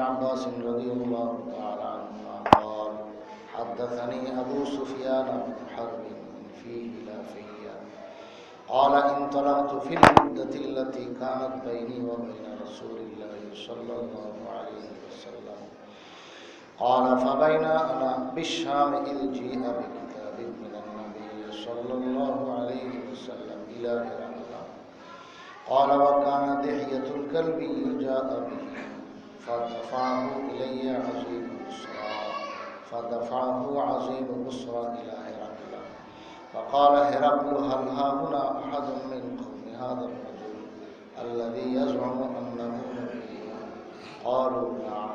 عباس رضي الله تعالى عنهما قال حدثني أبو سفيان بن حرب فيه لا فيا قال انطلقت في المدة التي كانت بيني وبين رسول الله صلى الله عليه وسلم قال فبين أنا بالشام إذ جيء بكتاب من النبي صلى الله عليه وسلم إلى هرقل قال وكان دحية الكلب جاء به فدفعه إلي عظيم بصرى إلى هرقل فقال هرقل هل هاهنا أحد من قوم هذا الرجل الذي يزعم أنه نبي قالوا نعم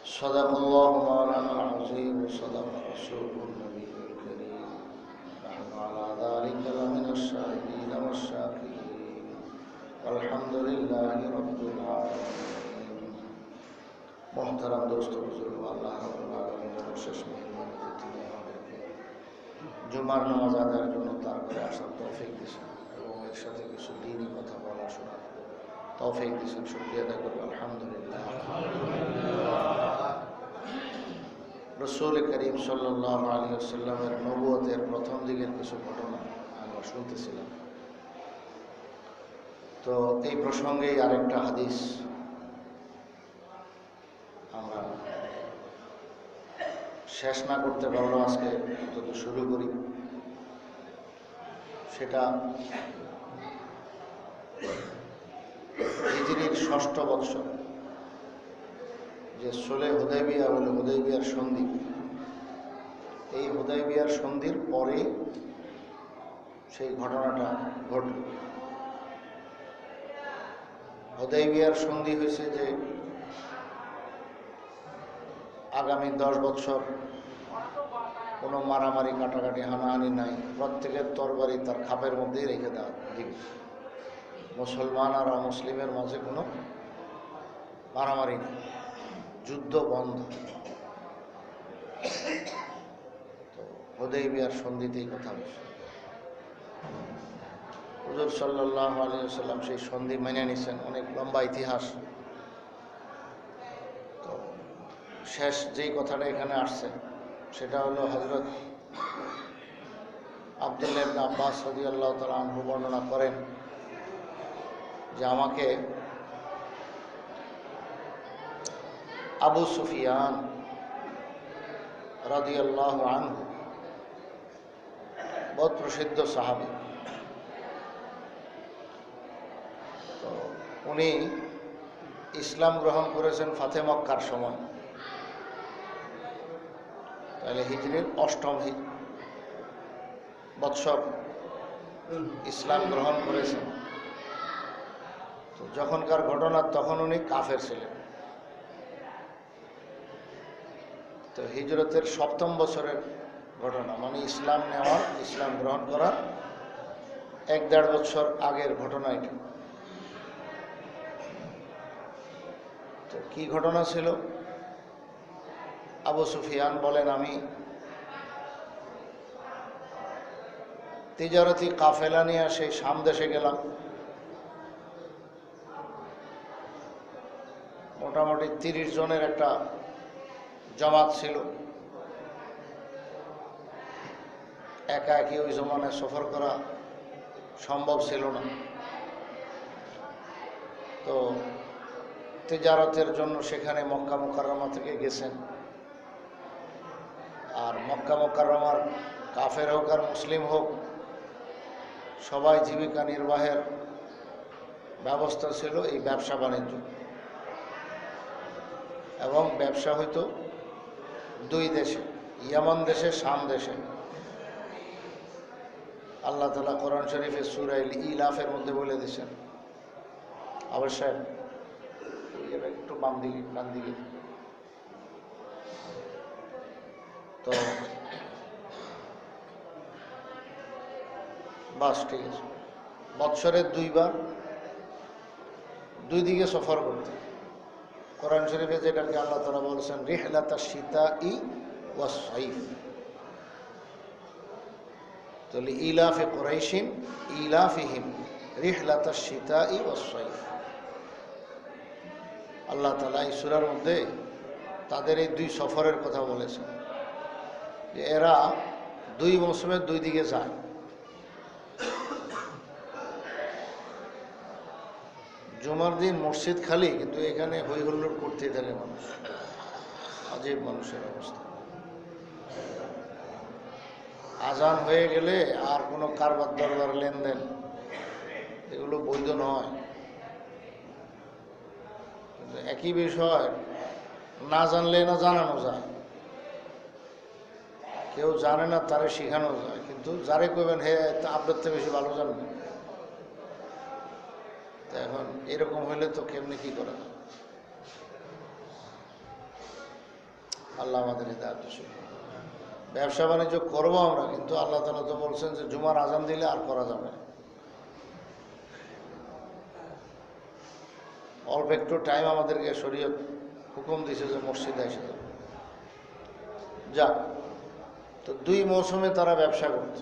صدق الله مولانا العظيم وصدق رسوله النبي الكريم نحن على ذلك لمن الشاهدين والشاكرين والحمد لله رب العالمين محترم دوست বুজুর্গ আল্লাহ রাব্বুল আলামিনের অশেষ মেহেরবানিতে তিনি আমাদেরকে জুমার নামাজ আদায়ের জন্য তার ঘরে আসার তৌফিক দিয়েছেন এবং এর সাথে কিছু দ্বীনি কথা বলা শোনার তৌফিক দিয়েছেন। শুকরিয়া আদায় করব আলহামদুলিল্লাহ। রাসূল করিম সাল্লাল্লাহু আলাইহি ওয়াসাল্লামের নবুয়তের প্রথম দিকের কিছু ঘটনা আমরা শুনতেছিলাম। তো এই প্রসঙ্গে আরেকটা হাদিস আমরা শেষ না করতে পারলেও আজকে অন্তত শুরু করি। সেটা হিজরির ৬ষ্ঠ বৎসর যে সুলহ হুদায়বিয়া বলে হুদায়বিয়ার সন্ধি, এই হুদায়বিয়ার সন্ধির পরে সেই ঘটনাটা ঘটল। হুদায়বিয়ার সন্ধি হয়েছে যে আগামী ১০ বৎসর কোনো মারামারি কাটাকাটি হানাহানি নাই, প্রত্যেকের তরবারি তার খাপের মধ্যেই রেখে দেওয়া দিবে। মুসলমান আর অমুসলিমের মাঝে কোনো মারামারি নেই, যুদ্ধ বন্ধ। তো হুদায়বিয়ার সন্ধিতেই কথা বলছে। হুজুর সাল্লাল্লাহু আলাইহি ওয়াসাল্লাম সেই সন্ধি মেনে নিছেন, অনেক লম্বা ইতিহাস। তো শেষ যেই কথাটা এখানে আসছে সেটা হলো হযরত আব্দুল্লাহ ইবনে আব্বাস রাদিয়াল্লাহু তাআলা আনহু বর্ণনা করেন যে আমাকে আবু সুফিয়ান রাদিয়াল্লাহু আনহু, বহুত প্রসিদ্ধ সাহাবী, তো উনি ইসলাম গ্রহণ করেছেন ফাতে মক্কার সময়, তাহলে হিজরির ৮ম বৎসর ইসলাম গ্রহণ করেছেন। তো যখনকার ঘটনা তখন উনি কাফের ছিলেন। তো হিজরতের ৭ম বছরের ঘটনা, মানে ইসলাম নেওয়ার, ইসলাম গ্রহণ করার ১-১.৫ বছর আগের ঘটনা এটা। তো কি ঘটনা ছিল? আবু সুফিয়ান বলেন, আমি তিজারতি কাফেলা নিয়ে সেই শাম দেশে গেলাম। মোটামুটি ৩০ জনের একটা জামাত ছিল। একা একই ওই জমানায় সফর করা সম্ভব ছিল না। তো তিজারতের জন্য সেখানে মক্কা মুকাররমা থেকে গেছেন। আর মক্কা মুকাররমার কাফের হোক আর মুসলিম হোক, সবাই জীবিকা নির্বাহের ব্যবস্থা ছিল এই ব্যবসা বাণিজ্য, এবং ব্যবসা হইতো ২ দেশে, ইয়ামান দেশে, শাম দেশে। আল্লাহ তাআলা কোরআন শরীফে সূরা ইলাফের মধ্যে বলে দিয়েছেন। অবশ্যই একটু বাম দিকে, ডান দিকে। তো বাস ঠিক আছে। বৎসরের ২ বার ২ দিকে সফর করতে। কোরআন শরীফে যেটাকে আল্লাহ তাআলা বলেছেন রিহলাতাশ শিতাই ওয়াস সাইফ। তাহলে ইলাফে কুরাইশিন ইলাফিহিম রিহলাতাশ শিতাই ওয়াস সাইফ। আল্লাহ তাআলা এই সূরার মধ্যে তাদের এই দুই সফরের কথা বলেছেন যে এরা দুই মৌসুমের দুই দিকে যায়। জুমার দিন মসজিদ খালি, কিন্তু এখানে হই হুল্লোড় করতেই থাকে মানুষ। আজীব মানুষের অবস্থা। আজান হয়ে গেলে আর কোনো কারবার দরবার লেনদেন এগুলো বৈধ নয়। একই বিষয় না জানলে না জানানো যায়, কেউ জানে না তারে শেখানো যায়, কিন্তু যারে কইবেন হে আপনার থেকে বেশি ভালো জানবে। তা এখন এরকম হইলে তো কেমনি কি করা যায়? আল্লাহ আমাদের হিদায়াত দান করুন। ব্যবসা বাণিজ্য করবো আমরা, কিন্তু আল্লাহ তাআলা তো বলছেন যে জুমার আজান দিলে আর করা যাবে না। অল্প একটু টাইম আমাদেরকে শরীয়ত হুকুম দিয়েছে যে মসজিদে এসে যাবে। যাক, তো দুই মৌসুমে তারা ব্যবসা করত,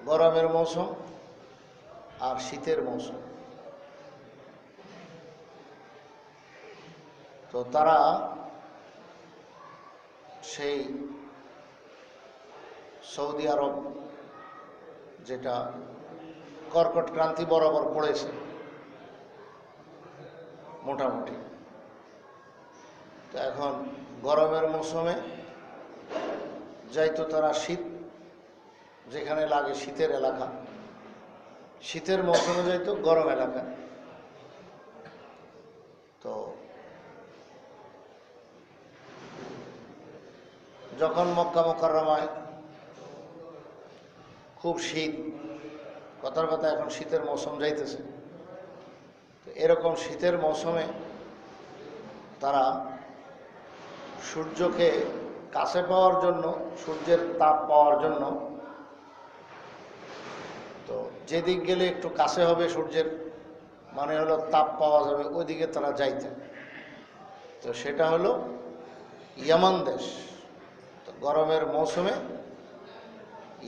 গরমের মৌসুম আর শীতের মৌসুম। তো তারা সেই সৌদি আরব, যেটা কর্কট ক্রান্তি বরাবর পড়েছে মোটামুটি, তো এখন গরমের মৌসুমে যাইতো তারা শীত যেখানে লাগে শীতের এলাকা, শীতের মৌসুমে যাইতো গরম এলাকা। তো যখন মক্কা মুকাররমায় খুব শীত, কথার কথা এখন শীতের মৌসুম যাইতেছে, তো এরকম শীতের মৌসুমে তারা সূর্যকে কাছে পাওয়ার জন্য, সূর্যের তাপ পাওয়ার জন্য, তো যেদিক গেলে একটু কাছে হবে সূর্যের, মানে হলো তাপ পাওয়া যাবে, ওইদিকে তারা যাইতেন। তো সেটা হলো ইয়ামান দেশ। তো গরমের মৌসুমে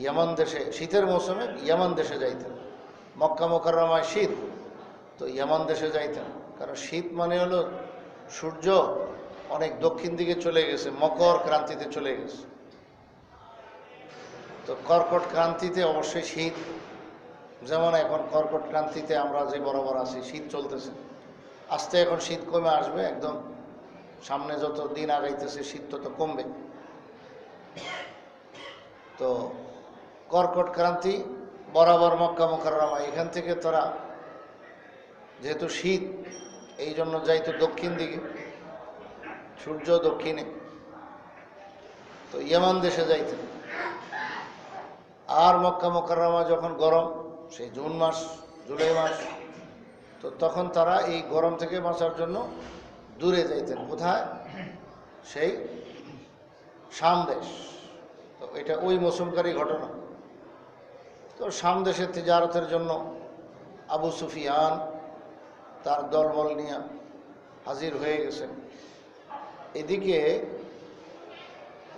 ইয়ামান দেশে, শীতের মৌসুমে ইয়ামান দেশে যাইতেন। মক্কা মুকাররমায় শীত, তো ইয়ামান দেশে যাইতেন, কারণ শীত মানে হলো সূর্য অনেক দক্ষিণ দিকে চলে গেছে, মকর ক্রান্তিতে চলে গেছে। তো কর্কট ক্রান্তিতে অবশ্যই শীত, যেমন এখন কর্কট ক্রান্তিতে আমরা যে বরাবর আছি, শীত চলতেছে, আস্তে এখন শীত কমে আসবে, একদম সামনে যত দিন আগাইতেছে শীত তত কমবে। তো কর্কট ক্রান্তি বরাবর মক্কা মুকাররমা, এখান থেকে তারা যেহেতু শীত, এই জন্য যাইতো দক্ষিণ দিকে, সূর্য দক্ষিণে, তো ইয়ামান দেশে যাইতেন। আর মক্কা মুকাররমা যখন গরম, সেই জুন মাস জুলাই মাস, তো তখন তারা এই গরম থেকে বাঁচার জন্য দূরে যাইতেন। কোথায়? সেই শাম দেশ। তো এটা ওই মৌসুমকারী ঘটনা। তো শাম দেশে তিজারতের জন্য আবু সুফিয়ান তার দলবল নিয়ে হাজির হয়ে গেছেন। এদিকে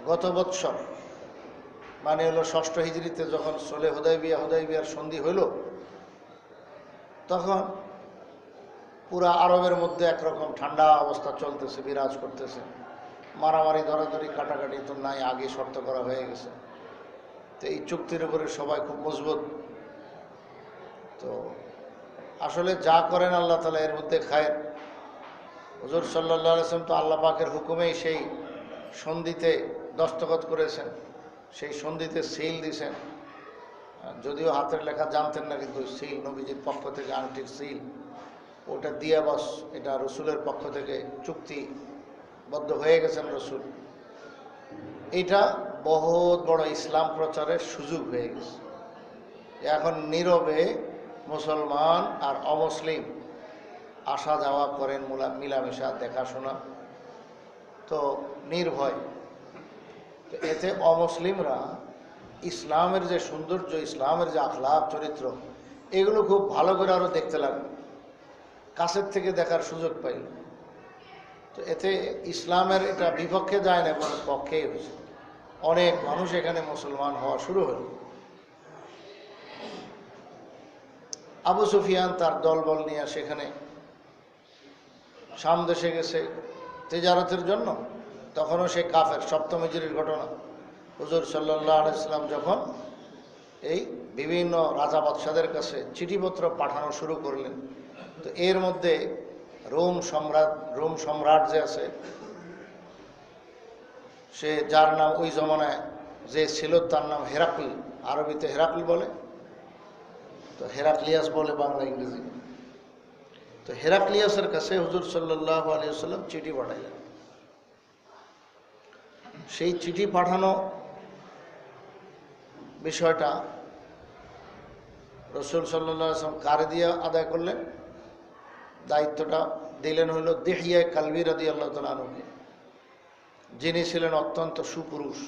গত বৎসর, মানে হলো 6ষ্ঠ হিজরিতে যখন সোলে হুদাইবিয়ার সন্ধি হইল, তখন পুরা আরবের মধ্যে একরকম ঠান্ডা অবস্থা চলতেছে, বিরাজ করতেছে। মারামারি ধরাধরি কাটাকাটি তো নাই, আগে শর্ত করা হয়ে গেছে। তো এই চুক্তির উপরে সবাই খুব মজবুত। তো আসলে যা করেন আল্লাহ তাআলা এর মধ্যে খায়ের। হুজুর সাল্লাল্লাহু আলাইহি ওয়াসাল্লাম তো আল্লাহ পাকের হুকুমেই সেই সন্ধিতে দস্তখত করেছেন, সেই সন্ধিতে সিল দিয়েছেন। যদিও হাতের লেখা জানতেন না, কিন্তু সিল নবীজির পক্ষ থেকে আংটির সিল, ওটা দিয়া বাস, এটা রসুলের পক্ষ থেকে চুক্তিবদ্ধ হয়ে গেছেন রসুল। এটা বহুত বড় ইসলাম প্রচারের সুযোগ হয়ে গেছে। এখন নীরবে মুসলমান আর অমুসলিম আসা যাওয়া করেন, মিলামেশা দেখাশোনা, তো নির্ভয়। তো এতে অমুসলিমরা ইসলামের যে সৌন্দর্য, ইসলামের যে আখলাক চরিত্র, এগুলো খুব ভালো করে আরও দেখতে লাগবে, কাছের থেকে দেখার সুযোগ পাইল। তো এতে ইসলামের এটা বিপক্ষে যায় না, এবং পক্ষেই হয়েছে। অনেক মানুষ এখানে মুসলমান হওয়া শুরু হল। আবু সুফিয়ান তার দলবল নিয়ে সেখানে শাম দেশে গেছে তিজারতের জন্য। তখনও সে কাফের, সপ্তম হিজরির ঘটনা। হুজুর সাল্লাল্লাহু আলাইহি সাল্লাম যখন এই বিভিন্ন রাজা বাদশাদের কাছে চিঠিপত্র পাঠানো শুরু করলেন, তো এর মধ্যে রোম সম্রাট যে আছে, সে যার নাম ওই জমানায় যে ছিল তার নাম হেরাক্ল, আরবিতে হেরাক্ল বলে, তো হেরাক্লিয়াস বলে বাংলা ইংরেজি। তো হেরাক্লিয়াসের কাছে হুজুর সাল্লাল্লাহু আলাইহি ওয়াসাল্লাম চিঠি পাঠাইলেন। সেই চিঠি পাঠানো বিষয়টা রাসূল সাল্লাল্লাহু আলাইহি ওয়াসাল্লাম কারে দিয়ে আদায় করলেন? দায়িত্বটা দিলেন হইল দিহিয়া কালবি রাদিয়াল্লাহু তাআলা আনহুকে, যিনি ছিলেন অত্যন্ত সুপুরুষ,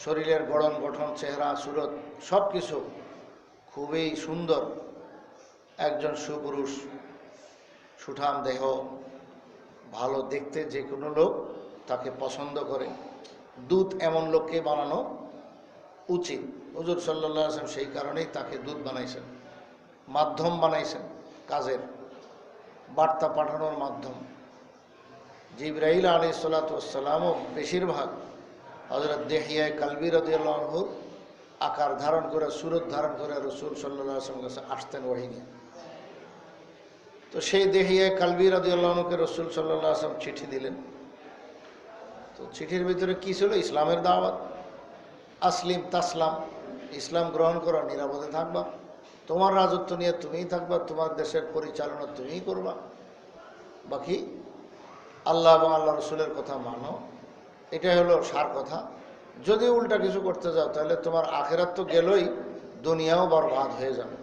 শরীরের গড়ন গঠন, চেহারা সুরত সব কিছু খুবই সুন্দর, একজন সুপুরুষ, সুঠাম দেহ, ভালো দেখতে, যে কোনো লোক তাকে পছন্দ করে। দূত এমন লোককে বানানো উচিত। হুজুর সাল্লাল্লাহু আলাইহি ওয়াসাল্লাম সেই কারণেই তাকে দূত বানাইছেন, মাধ্যম বানাইছেন, কাজের বার্তা পাঠানোর মাধ্যম। জিবরাইল আলাইহিস সালাতু ওয়াস সালামও বেশিরভাগ হযরত দিহিয়া কালবি রাদিয়াল্লাহু আনহু আকার ধারণ করে, সুরত ধারণ করে রাসূল সাল্লাল্লাহু আলাইহি ওয়াসাল্লামের কাছে আসতেন ওহী নিয়ে। তো সেই দিহিয়া কালবি রাদিয়াল্লাহু আনহুকে রাসূল সাল্লাল্লাহু আলাইহি ওয়াসাল্লাম চিঠি দিলেন। তো চিঠির ভিতরে কি ছিল? ইসলামের দাওয়াত। আসলিম তাসলাম, ইসলাম গ্রহণ করো, নিরাপদে থাকবা, তোমার রাজত্ব নিয়ে তুমিই থাকবা, তোমার দেশের পরিচালনা তুমিই করবা, বাকি আল্লাহ এবং আল্লাহ রসুলের কথা মানো। এটাই হলো সার কথা। যদি উল্টা কিছু করতে যাও তাহলে তোমার আখিরাত তো গেলই, দুনিয়াও বরবাদ হয়ে যাবে।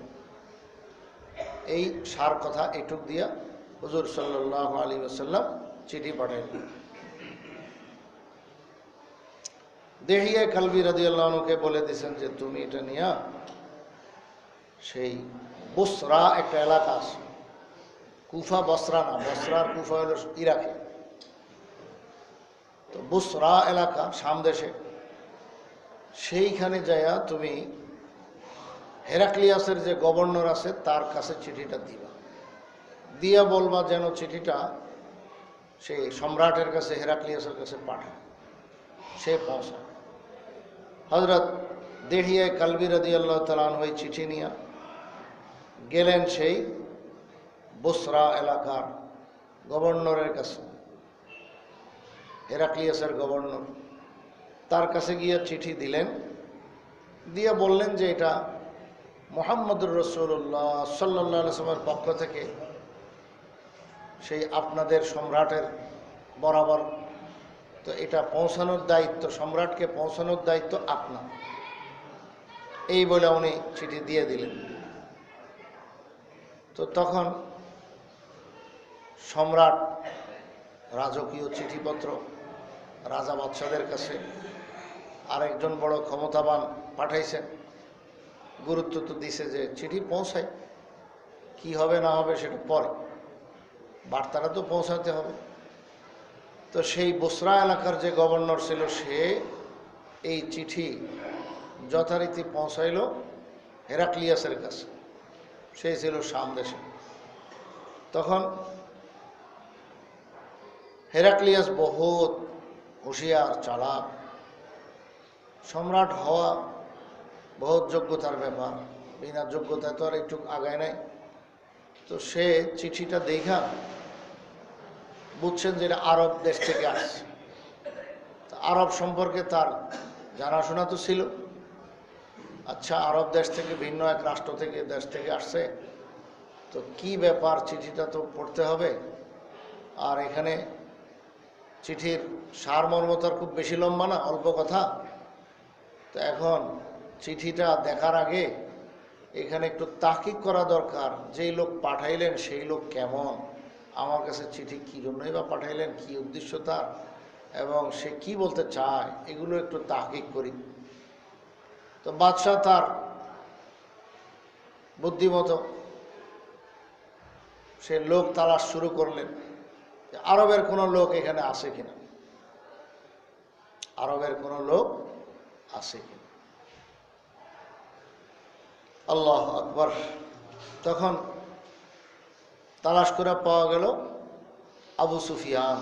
এই সার কথা এটুক দিয়া হুজুর সাল্লাল্লাহু আলাইহি ওয়াসাল্লাম চিঠি পাঠাইলেন। দিহিয়া কালবি রাদিয়াল্লাহু আনহুকে বলে দিয়েছেন যে তুমি এটা নিয়া সেই বসরা একটা এলাকা আছে, কুফা বসরা না, বসরার কুফা হলো ইরাকে, তো বসরা এলাকা শাম দেশে, সেইখানে যাইয়া তুমি হেরাক্লিয়াসের যে গভর্নর আছে তার কাছে চিঠিটা দিবা, দিয়া বলবা যেন চিঠিটা সেই সম্রাটের কাছে, হেরাক্লিয়াসের কাছে পাঠায়, সে পৌঁছায়। হযরত দিহিয়া কালবি রাদিয়াল্লাহু তাআলা আনহু ওই চিঠি নিয়ে গেলেন সেই বসরা এলাকার গভর্নরের কাছে, হেরাক্লিয়াসের গভর্নর, তার কাছে গিয়ে চিঠি দিলেন। দিয়ে বললেন যে এটা মুহাম্মদুর রাসূলুল্লাহ সাল্লাল্লাহু আলাইহি ওয়াসাল্লামের পক্ষ থেকে সেই আপনাদের সম্রাটের বরাবর, তো এটা পৌঁছানোর দায়িত্ব, সম্রাটকে পৌঁছানোর দায়িত্ব আপনার, এই বলে উনি চিঠি দিয়ে দিলেন। তো তখন সম্রাট রাজকীয় চিঠিপত্র রাজা বাদশাদের কাছে আরেকজন বড় ক্ষমতাবান পাঠাইছেন, গুরুত্ব তো দিছে যে চিঠি পৌঁছায়, কি হবে না হবে সেটা পরে, বার্তাটা তো পৌঁছাতে হবে। তো সেই বসরা এলাকার যে গভর্নর ছিল সে এই চিঠি যথারীতি পৌঁছাইল হেরাক্লিয়াসের কাছে, সে ছিল শাম দেশে। তখন হেরাক্লিয়াস বহুত হুঁশিয়ার, চালাক, সম্রাট হওয়া বহুত যোগ্যতার ব্যাপার, বিনা যোগ্যতায় তো আর একটু আগায় নাই। তো সে চিঠিটা দেখা বুঝছেন যে এটা আরব দেশ থেকে আসছে, আরব সম্পর্কে তার জানাশোনা তো ছিল। আচ্ছা, আরব দেশ থেকে, ভিন্ন এক রাষ্ট্র থেকে, দেশ থেকে আসছে, তো কি ব্যাপার, চিঠিটা তো পড়তে হবে। আর এখানে চিঠির সারমর্মতার খুব বেশি লম্বা না, অল্প কথা। তো এখন চিঠিটা দেখার আগে এখানে একটু তাহকিক করা দরকার, যেই লোক পাঠাইলেন সেই লোক কেমন, আমার কাছে চিঠি কী জন্যই বা পাঠাইলেন, কি উদ্দেশ্য তার, এবং সে কি বলতে চায়, এগুলো একটু তাহকিক করি। তো বাদশাহ তার বুদ্ধিমতো সে লোক তালাশ শুরু করলেন, আরবের কোনো লোক এখানে আসে কিনা, আরবের কোনো লোক আসে কিনা। আল্লাহু আকবার। তখন তালাশ করে পাওয়া গেল আবু সুফিয়ান,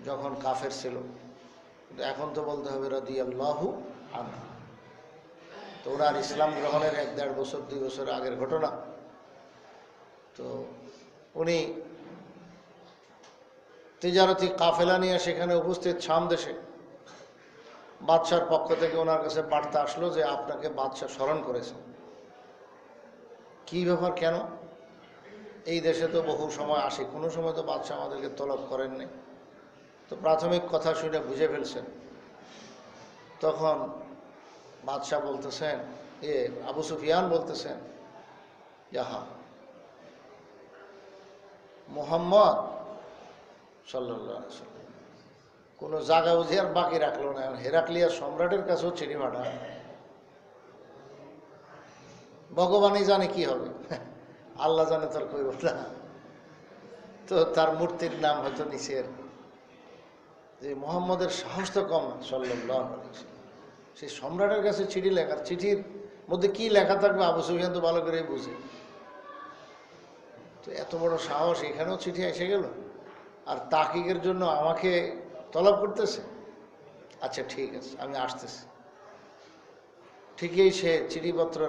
যখন কাফের ছিল, কিন্তু এখন তো বলতে হবে রাদিয়াল্লাহু আনহু। তো ওনার ইসলাম গ্রহণের 1-1.5 বছর 2 বছর আগের ঘটনা। তো উনি তিজারতি কাফেলা নিয়ে সেখানে উপস্থিত শাম দেশে। বাদশার পক্ষ থেকে ওনার কাছে বার্তা আসলো যে আপনাকে বাদশা স্মরণ করেছেন। কি ব্যাপার, কেন? এই দেশে তো বহু সময় আসি, কোনো সময় তো বাদশা আমাদেরকে তলব করেননি। তো প্রাথমিক কথা শুনে বুঝে ফেলছেন। তখন বাদশাহ বলতেছেন, আবু সুফিয়ান বলতেছেন, যাহা মুহাম্মদ সাল্লাল্লাহু আলাইহি ওয়াসাল্লাম কোনো জায়গা বুঝে আর বাকি রাখলো না। হেরাক্লিয়ার সম্রাটের কাছেও চিঠি পাঠায়, ভগবানই জানে কি হবে, আল্লাহ জানে তোর কই কথা। তো তার মূর্তির নাম হয়তো নিচের, যে মুহাম্মদের সাহস তো কম না সাল্লাল্লাহু আলাইহি ওয়াসাল্লাম। সেই সম্রাটের কাছে চিঠি লেখার, চিঠির মধ্যে কি লেখা থাকবে আবু সুফিয়ান তো ভালো করেই বুঝে। তো এত বড় সাহস, এখানেও চিঠি এসে গেল, আর তাহকিকের জন্য আমাকে তলব করতেছে। আচ্ছা ঠিক আছে, আমি আসতেছি। ঠিকই সে চিঠিপত্র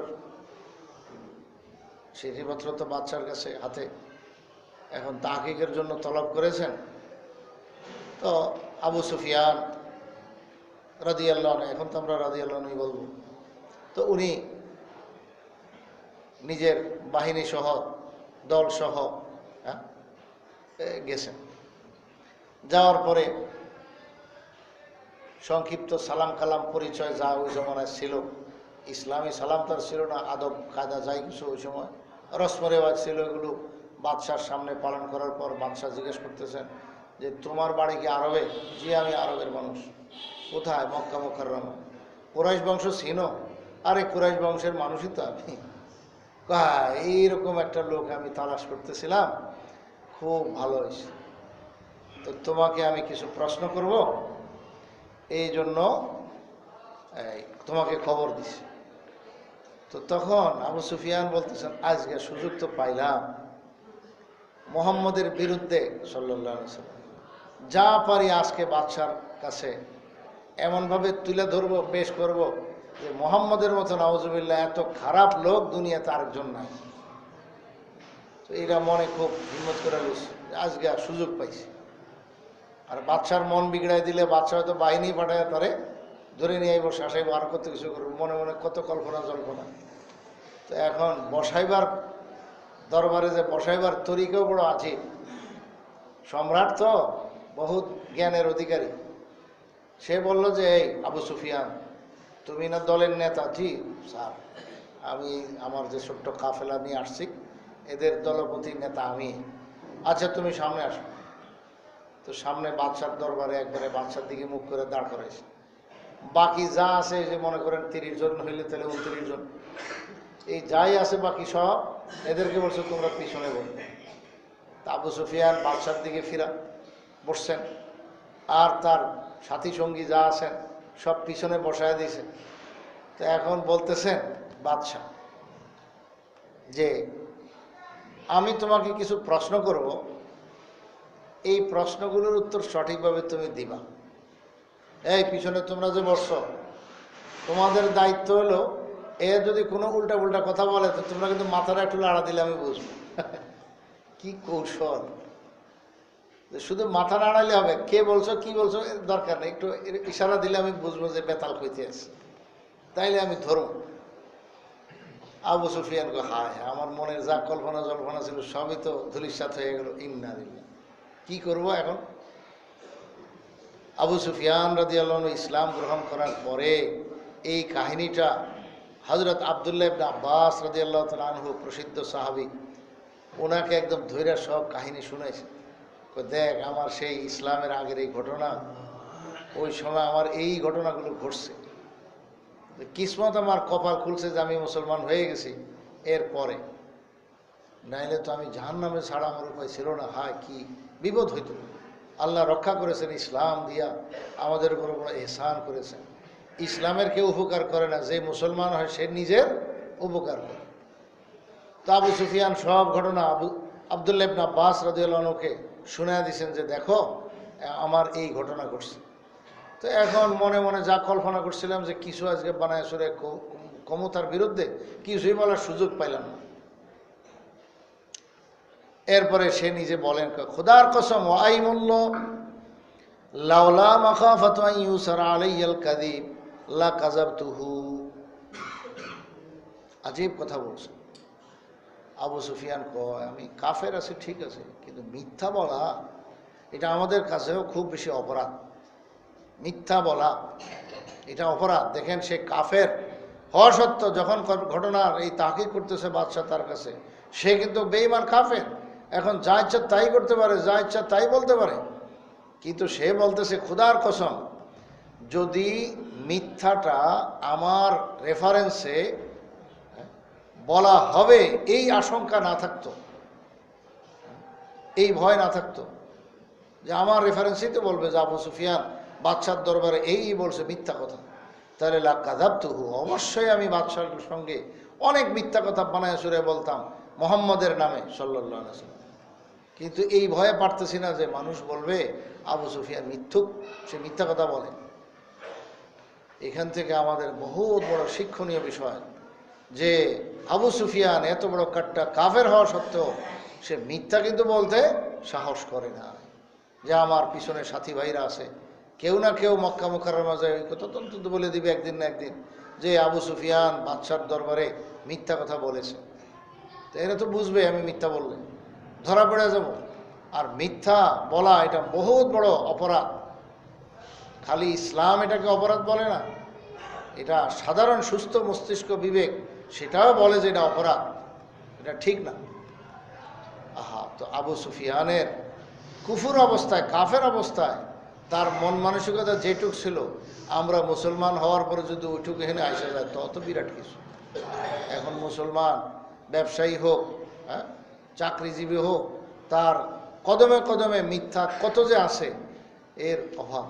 তো বাচ্চার কাছে হাতে, এখন তাহকিকের জন্য তলব করেছেন। তো আবু সুফিয়ান রাদিয়াল্লাহু আনহু, এখন তো আমরা রাদিয়াল্লাহু আনহুই বলবো, তো উনি নিজের বাহিনী সহ, দল সহ গেছেন। যাওয়ার পরে সংক্ষিপ্ত সালাম কালাম পরিচয় যা ওই জমানায় ছিল, ইসলামী সালাম তার ছিল না, আদব কায়দা যাই কিছু ওই সময় রসম রেওয়াজ ছিল, এগুলো বাদশার সামনে পালন করার পর বাদশাহ জিজ্ঞেস করতেছেন যে তোমার বাড়ি কি আরবে? জি আমি আরবের মানুষ। কোথায়? মক্কা মুকাররমা। কুরাইশ বংশ চিনো? আরে কুরাইশ বংশের মানুষই তো আমি। এইরকম একটা লোক আমি তালাশ করতেছিলাম, খুব ভালো হয়েছে, তো তোমাকে আমি কিছু প্রশ্ন করব, এই জন্য তোমাকে খবর দিছি। তো তখন আবু সুফিয়ান বলতেছেন, আজকে সুযোগ তো পাইলাম মুহাম্মদের বিরুদ্ধে সাল্লাল্লাহু আলাইহি ওয়াসাল্লাম যা পারি আজকে বাদশার কাছে এমনভাবে তুলে ধরবো, পেশ করব যে মুহাম্মদের মতো নাউজুবিল্লাহ এত খারাপ লোক দুনিয়াতে আরেকজন নাই। তো এরা মনে খুব হিম্মত করে লইছে, আজকে সুযোগ পাইছি। আর বাদশার মন বিগড়াই দিলে বাদশা হয়তো বাহিনী পাঠায় তারে ধরে নিয়ে আইব, শাসাইব, আর কত কিছু করবো, মনে মনে কত কল্পনা জল্পনা। তো এখন বসাইবার দরবারে যে বসাইবার তরিকাও বড় আছে, সম্রাট তো বহুত জ্ঞানের অধিকারী। সে বলল যে এই আবু সুফিয়ান তুমি না দলের নেতা? জি স্যার, আমি আমার যে ছোট্ট কাফেলা নিয়ে আসছি এদের দলপতি নেতা আমি। আচ্ছা তুমি সামনে আসো। তো সামনে বাদশার দরবারে একবারে বাদশার দিকে মুখ করে দাঁড় করাইছে। বাকি যা আছে, যে মনে করেন 30 জন হইলে তাহলে 29 জন, এই যাই আছে বাকি সব এদেরকে বলছে তোমরা পিছনে বসবে। তা আবু সুফিয়ান বাদশার দিকে ফিরা বসছেন, আর তার সাথী সঙ্গী যা আছেন সব পিছনে বসায় দিয়েছে। তো এখন বলতেছেন বাদশাহ যে আমি তোমাকে কিছু প্রশ্ন করব, এই প্রশ্নগুলোর উত্তর সঠিকভাবে তুমি দিবা। এই পিছনে তোমরা যে বসছ, তোমাদের দায়িত্ব হলো এ যদি কোনো উল্টা উল্টা কথা বলে তো তোমরা কিন্তু মাথাটা একটু লাড়া দিলে আমি বুঝবো। কি কৌশল! শুধু মাথা নাড়াইলে হবে, কে বলছো কি বলছো দরকার নেই, একটু ইশারা দিলে আমি বুঝবো যে বেতাল কইতে আছে, তাইলে আমি ধরব। আবু সুফিয়ান গো হায়, আমার মনের যা কল্পনা জল্পনা ছিল সবই তো ধুলিস্যাৎ হয়ে গেল। ইন্না লিল্লাহ, কি করব এখন? আবু সুফিয়ান রাদিয়াল্লাহু আনহু ইসলাম গ্রহণ করার পরে এই কাহিনীটা হযরত আব্দুল্লাহ ইবনে আব্বাস রাদিয়াল্লাহু তাআলা আনহু, প্রসিদ্ধ সাহাবী, ওনাকে একদম ধৈর্য সব কাহিনী শুনেছে। দেখ আমার সেই ইসলামের আগের এই ঘটনা, ওই সময় আমার এই ঘটনাগুলো ঘটছে, কিসমত আমার কপাল খুলছে যে আমি মুসলমান হয়ে গেছি এরপরে, নাইলে তো আমি জাহান্নামে ছাড়া আমার উপায় ছিল না। হায় কি বিপদ হইত! আল্লাহ রক্ষা করেছেন ইসলাম দিয়া, আমাদের উপর বড় ইহসান করেছেন। ইসলামের কেউ উপকার করে না, যে মুসলমান হয় সে নিজের উপকার করে। তো আবু সুফিয়ান সব ঘটনা আব্দুল্লাহ ইবনে আব্বাস রাদিয়াল্লাহু আনহুকে শুনিয়ে দিয়েছেন যে দেখো আমার এই ঘটনা ঘটছে। তো এখন মনে মনে যা কল্পনা করছিলাম যে কিছু আজকে বানায় সুরে ক্ষমতার বিরুদ্ধে কিছুই বলার সুযোগ পাইলাম না। এরপরে সে নিজে বলেন, খোদার কসম আইমুল্ল লাউলা মাখাফাতু আন ইউসারা আলাইয়াল কাযিব লা কাযাবতুহু। আজীব কথা বলছে আবু সুফিয়ান। কয় আমি কাফের আছি ঠিক আছে, কিন্তু মিথ্যা বলা এটা আমাদের কাছেও খুব বেশি অপরাধ। মিথ্যা বলা এটা অপরাধ। দেখেন সে কাফের হওয়া সত্ত্বেও যখন ঘটনার এই তাহকিক করতেছে বাদশাহ তার কাছে, সে কিন্তু বেঈমান কাফের। এখন যা ইচ্ছা তাই করতে পারে, যা ইচ্ছা তাই বলতে পারে, কিন্তু সে বলতেছে খোদার কসম যদি মিথ্যাটা আমার রেফারেন্সে বলা হবে এই আশঙ্কা না থাকতো, এই ভয় না থাকতো যে আমার রেফারেন্সেই তো বলবে যে আবু সুফিয়ান বাদশার দরবারে এই বলছে মিথ্যা কথা, তাহলে লা কাযাবতুহু, অবশ্যই আমি বাদশার সঙ্গে অনেক মিথ্যা কথা বানায় সুরে বলতাম মুহাম্মদের নামে সাল্লাল্লাহু আলাইহি ওয়াসাল্লাম। কিন্তু এই ভয়ে পারতেছি না যে মানুষ বলবে আবু সুফিয়ান মিথ্যুক, সে মিথ্যা কথা বলে। এখান থেকে আমাদের বহুত বড় শিক্ষণীয় বিষয় যে আবু সুফিয়ান এত বড় কাট্টা কাফের হওয়া সত্ত্বেও সে মিথ্যা কিন্তু বলতে সাহস করে না। যে আমার পিছনে সাথী ভাইরা আছে, কেউ না কেউ মক্কা মুকাররমা যায় ওই কথা তন্ত বলে দিবে একদিন না একদিন যে আবু সুফিয়ান বাদশার দরবারে মিথ্যা কথা বলেছে। তো এরা তো বুঝবে আমি মিথ্যা বললে ধরা পড়ে যাব। আর মিথ্যা বলা এটা বহুত বড় অপরাধ। খালি ইসলাম এটাকে অপরাধ বলে না, এটা সাধারণ সুস্থ মস্তিষ্ক বিবেক সেটাও বলে যে এটা অপরাধ, এটা ঠিক না। আহা, তো আবু সুফিয়ানের কুফুর অবস্থায় কাফের অবস্থায় তার মন মানসিকতা যেটুক ছিল, আমরা মুসলমান হওয়ার পরে যদি ওইটুকু এখানে আসা যায় তত বিরাট কিছু। এখন মুসলমান ব্যবসায়ী হোক, হ্যাঁ, চাকরিজীবী হোক, তার কদমে কদমে মিথ্যা কত যে আছে, এর অভাব।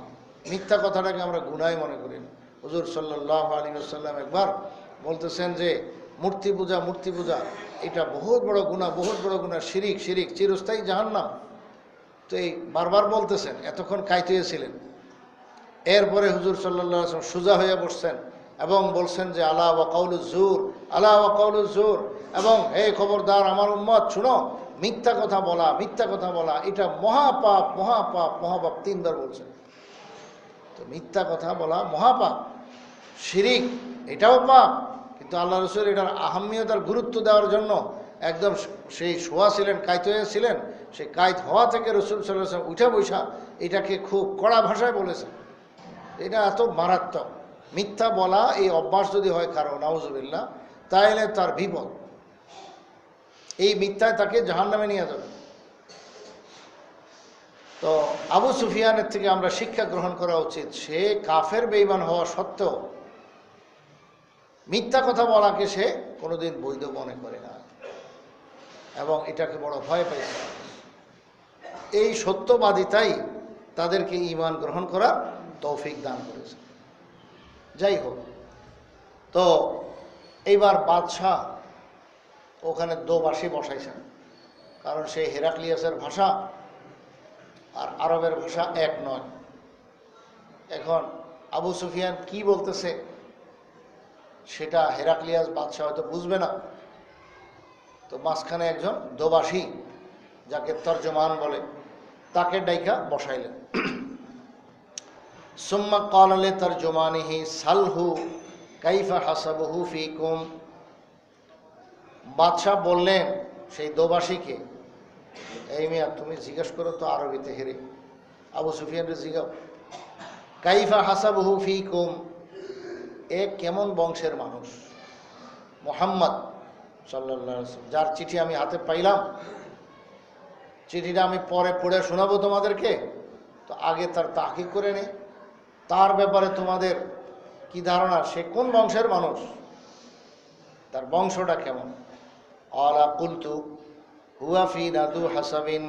মিথ্যা কথাটাকে আমরা গুনাহ মনে করি না। হুজুর সাল্লাল্লাহু আলাইহি ওয়াসাল্লাম একবার বলতেছেন যে মূর্তি পূজা এটা বহুত বড় গুনাহ, বহুত বড় গুনাহ, শিরিক শিরিক, চিরস্থায়ী জাহান্নাম। তো এই বারবার বলতেছেন, এতক্ষণ কাইতে ছিলেন। এরপরে হুজুর সাল্লাল্লাহু আলাইহি ওয়াসাল্লাম সোজা হয়ে বসছেন এবং বলছেন যে আলা ওয়া কাউলুজ জুর, আলা ওয়া কাউলুজ জুর, এবং হে খবরদার আমার উম্মত শুনো, মিথ্যা কথা বলা এটা মহাপাপ মহাপাপ মহাপাপ, 3 বার বলছেন। তো মিথ্যা কথা বলা মহাপাপ, শিরিক এটাও পাপ। কিন্তু আল্লাহ রাসূল এটার আহমিয়তার গুরুত্ব দেওয়ার জন্য একদম সেই শোয়া ছিলেন, কায়িত হয়েছিলেন, সেই কায়িত হওয়া থেকে রাসূল সাল্লাল্লাহু আলাইহি ওয়াসাল্লাম উঠে বসা এটাকে খুব কড়া ভাষায় বলেছেন। এটা এত মারাত্মক। মিথ্যা বলা এই অভ্যাস যদি হয় কারো, নাউজুবিল্লাহ, তাহলে তার বিপদ। এই মিথ্যায় তাকে জাহান্নামে নিয়ে যাবে। তো আবু সুফিয়ানের থেকে আমরা শিক্ষা গ্রহণ করা উচিত। সে কাফের বেঈমান হওয়া সত্ত্বেও মিথ্যা কথা বলাকে সে কোনোদিন বৈধ মনে করে না এবং এটাকে বড় ভয় পাইছে। এই সত্যবাদিতাই তাদেরকে ঈমান গ্রহণ করার তৌফিক দান করেছে। যাই হোক, তো এইবার বাদশাহ ওখানে দোবাসী বসাইছেন, কারণ সেই হেরাক্লিয়াসের ভাষা আর আরবের ভাষা এক নয়। এখন আবু সুফিয়ান কি বলতেছে সেটা হেরাক্লিয়াস বাদশাহ হয়তো বুঝবে না। তো মাঝখানে একজন দোবাসী, যাকে তর্জমান বলে, তাকে ডাইকা বসাইলেন। সুম্মা ক্বালা লিতারজুমানিহি সালহু কাইফা হাসাবুহু ফীকুম। বাদশাহ বললেন সেই দোবাসীকে, এই মিয়া তুমি জিজ্ঞেস করো তো আরবিতে হেরে, আবু সুফিয়ানকে জিজ্ঞাও কাইফা হাসাবুহু ফীকুম, এ কেমন বংশের মানুষ। মুহাম্মদ সাল্লাল্লাহু আলাইহি ওয়াসাল্লাম, যার চিঠি আমি হাতে পাইলাম, চিঠিটা আমি পরে পড়ে শোনাবো তোমাদেরকে, তো আগে তার তাহকিক করে নে, তার ব্যাপারে তোমাদের কি ধারণা, সে কোন বংশের মানুষ, তার বংশটা কেমন। আলা কুলতু হুয়া ফি নাদু হাসাবিন।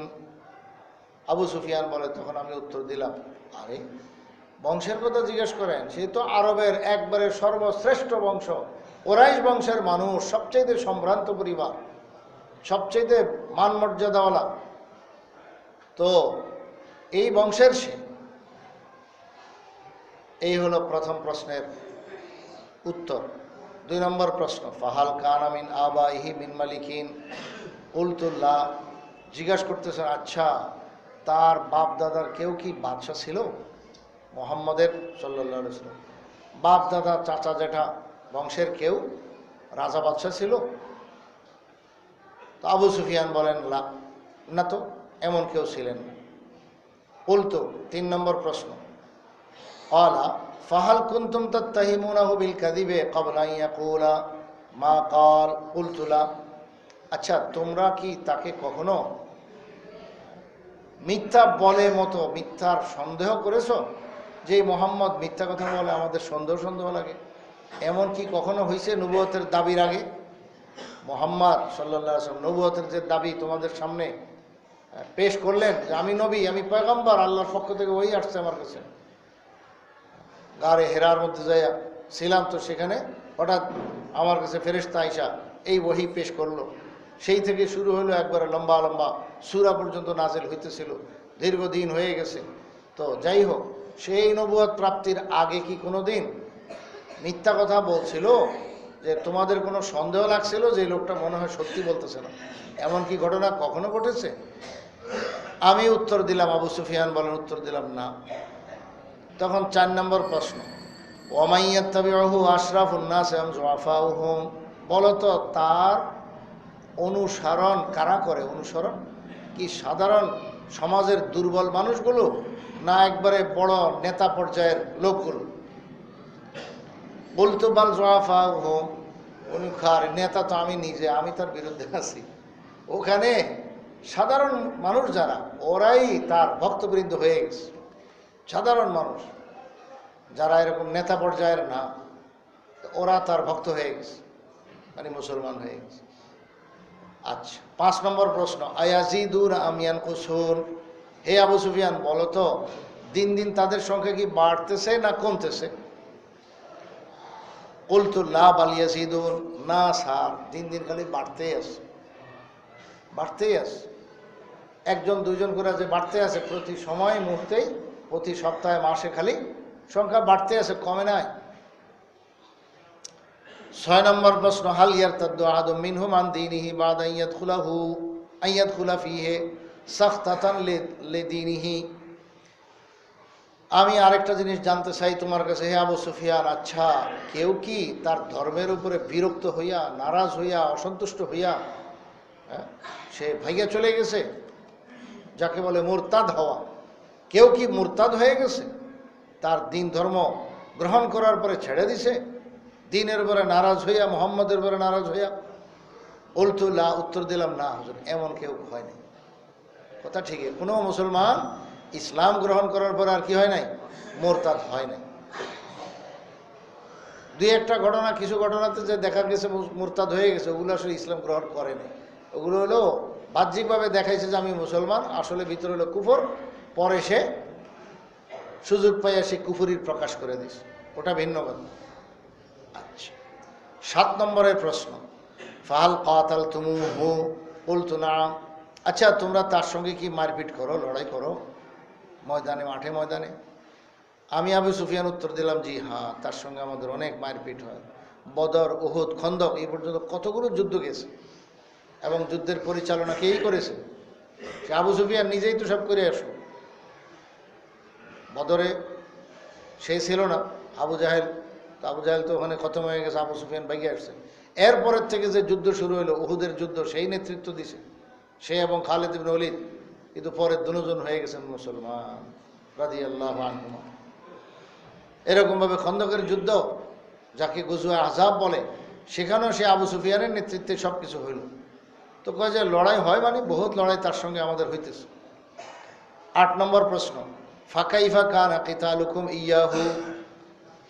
আবু সুফিয়ান বলে, তখন আমি উত্তর দিলাম, আরে বংশের কথা জিজ্ঞেস করেন, সে তো আরবের একবারে সর্বশ্রেষ্ঠ বংশ, কুরাইশ বংশের মানুষ, সবচেয়ে সম্ভ্রান্ত পরিবার, সবচেয়ে মান মর্যাদাওয়ালা, তো এই বংশের সে। এই হলো প্রথম প্রশ্নের উত্তর। 2 নম্বর প্রশ্ন, ফাহাল কানা মিন আবাইহি মিন মালিকিন, কুলতুল্লাহ। জিজ্ঞাসা করতেছেন, আচ্ছা তার বাপ দাদার কেউ কি বাদশা ছিল? মুহাম্মদের সাল্লাল্লাহু আলাইহি ওয়াসাল্লাম বাপ দাদা চাচা জেঠা বংশের কেউ রাজা বাদশা ছিল? তো আবু সুফিয়ান বলেন, না তো, এমন কেউ ছিলেন না। কুলতু, 3 নম্বর প্রশ্ন, ক্বালা ফাহাল কুনতুম তাত্তাহিমুনাহু বিল কাযিবি ক্বাবলা আন ইয়াকুলা মা ক্বাল? কুলতু লা। আচ্ছা তোমরা কি তাকে কখনো মিথ্যা বলে মতো মিথ্যার সন্দেহ করেছো, যে মোহাম্মদ মিথ্যা কথা বলে আমাদের সন্দেহ লাগে? এমন কি কখনো হয়েছে নবুয়তের দাবির আগে? মোহাম্মদ সাল্লাল্লাহু আলাইহি ওয়াসাল্লাম নবুয়তের যে দাবি তোমাদের সামনে পেশ করলেন, যে আমি নবী, আমি পয়গম্বর, আল্লাহর পক্ষ থেকে ওই আসছে আমার কাছে। গারে হেরার মধ্যে যাইয়া ছিলাম, তো সেখানে হঠাৎ আমার কাছে ফেরেশতা আইসা এই ওহী পেশ করলো। সেই থেকে শুরু হলো, একবারে লম্বা লম্বা সূরা পর্যন্ত নাজিল হইতেছিল, দীর্ঘদিন হয়ে গেছে। তো যাই হোক, সেই নবুয়ত প্রাপ্তির আগে কি কোনো দিন মিথ্যা কথা বলছিল, যে তোমাদের কোনো সন্দেহ লাগছিল যে এই লোকটা মনে হয় সত্যি বলতেছে না? এমন কি ঘটনা কখনো ঘটেছে? আমি উত্তর দিলাম, আবু সুফিয়ান বলেন উত্তর দিলাম না। তখন 4 নম্বর প্রশ্ন, ওয়া ইয়াত্তাবিউহু আশরাফুন নাস আম যুআফাউহুম, বলো তো তার অনুসরণ কারা করে? অনুসরণ কি সাধারণ সমাজের দুর্বল মানুষগুলো, না একবারে বড় নেতা পর্যায়ের লোকগুলো? বলতো বাল যুআফাউহুম, উনি খার নেতা তো আমি নিজে, আমি তার বিরুদ্ধে আছি। ওখানে সাধারণ মানুষ যারা, ওরাই তার ভক্তবৃন্দ হয়ে গেছে। সাধারণ মানুষ যারা এরকম নেতা পর্যায়ের না, ওরা তার ভক্ত হয়ে গেছে, মানে মুসলমান হয়ে গেছে। আচ্ছা 5 নম্বর প্রশ্ন, আয়াজিদুন আম ইয়ানকুসুন, হে আবু সুফিয়ান বলো তো দিন দিন তাদের সংখ্যা কি বাড়তেছে না কমতেছে? কুলতু লা বাল ইয়াজিদুন, না স্যার, দিন দিন খালি বাড়তেই আছে, বাড়তেই আছে। 1জন 2জন করে যে বাড়তে আছে, প্রতি সময় মুহূর্তেই, প্রতি সপ্তাহে মাসে খালি সংখ্যা বাড়তে আছে, কমে নাই। 6 নম্বর প্রশ্ন, হাল ইয়ারতাদ্দু আহাদুম মিনহুম আন দীনিহি বা'দা আন ইয়াদখুলা ফীহি সাখতাতান লিদীনিহি। আমি আরেকটা জিনিস জানতে চাই তোমার কাছে, হে আবু সুফিয়ান, আচ্ছা কেউ কি তার ধর্মের উপরে বিরক্ত হইয়া, নারাজ হইয়া, অসন্তুষ্ট হইয়া সে ভাইয়া চলে গেছে, যাকে বলে মুরতাদ হওয়া? কেউ কি মুরতাদ হয়ে গেছে, তার দিন ধর্ম গ্রহণ করার পরে ছেড়ে দিছে, দিনের উপরে নারাজ হইয়া, মুহাম্মদের উপরে নারাজ হইয়া? বলতো লা, উত্তর দিলাম না হুজুর, এমন কেউ হয়নি। কথা ঠিকই, কোনো মুসলমান ইসলাম গ্রহণ করার পর আর কি হয় নাই? মুরতাদ হয় নাই। 2-1টা ঘটনা, কিছু ঘটনাতে যে দেখা গেছে মুরতাদ হয়ে গেছে, ওগুলো আসলে ইসলাম গ্রহণ করে নাই। ওগুলো হলো বাহ্যিকভাবে দেখাইছে যে আমি মুসলমান, আসলে ভিতরে হলো কুফর, পরে সে সুযোগ পাইয়া সে কুফরির প্রকাশ করে দিছে, ওটা ভিন্ন কথা। আচ্ছা 7 নম্বরের প্রশ্ন, ফাহাল কাতালতুমুহু? কুলতু না'ম। আচ্ছা তোমরা তার সঙ্গে কি মারপিট করো, লড়াই করো ময়দানে, মাঠে ময়দানে? আমি আবু সুফিয়ান উত্তর দিলাম, জি হ্যাঁ, তার সঙ্গে আমাদের অনেক মারপিট হয়। বদর, উহুদ, খন্দক, এই পর্যন্ত কতগুলো যুদ্ধ গেছে, এবং যুদ্ধের পরিচালনা কেই করেছে? সে আবু সুফিয়ান নিজেই তো সব করে আসো। বদরে সে ছিল না, আবু জাহেল, তো আবু জাহেল তো ওখানে খতম হয়ে গেছে, আবু সুফিয়ান ভাগিয়ে আসছে। এরপরের থেকে যে যুদ্ধ শুরু হলো, উহুদের যুদ্ধ, সেই নেতৃত্ব দিছে সে এবং খালিদ ইবনে ওলীদ, কিন্তু পরে দুজন হয়ে গেছেন মুসলমান রাদিয়াল্লাহু আনহুমা। এরকমভাবে খন্দকের যুদ্ধ, যাকে গজওয়া আহজাব বলে, সেখানেও সে আবু সুফিয়ানের নেতৃত্বে সব কিছু হইল। তো কয় যে লড়াই হয়, মানে বহুত লড়াই তার সঙ্গে আমাদের হইতেছে। 8 নম্বর প্রশ্ন, ফাকাইফা কানা কিতালুকুম ইয়াহু?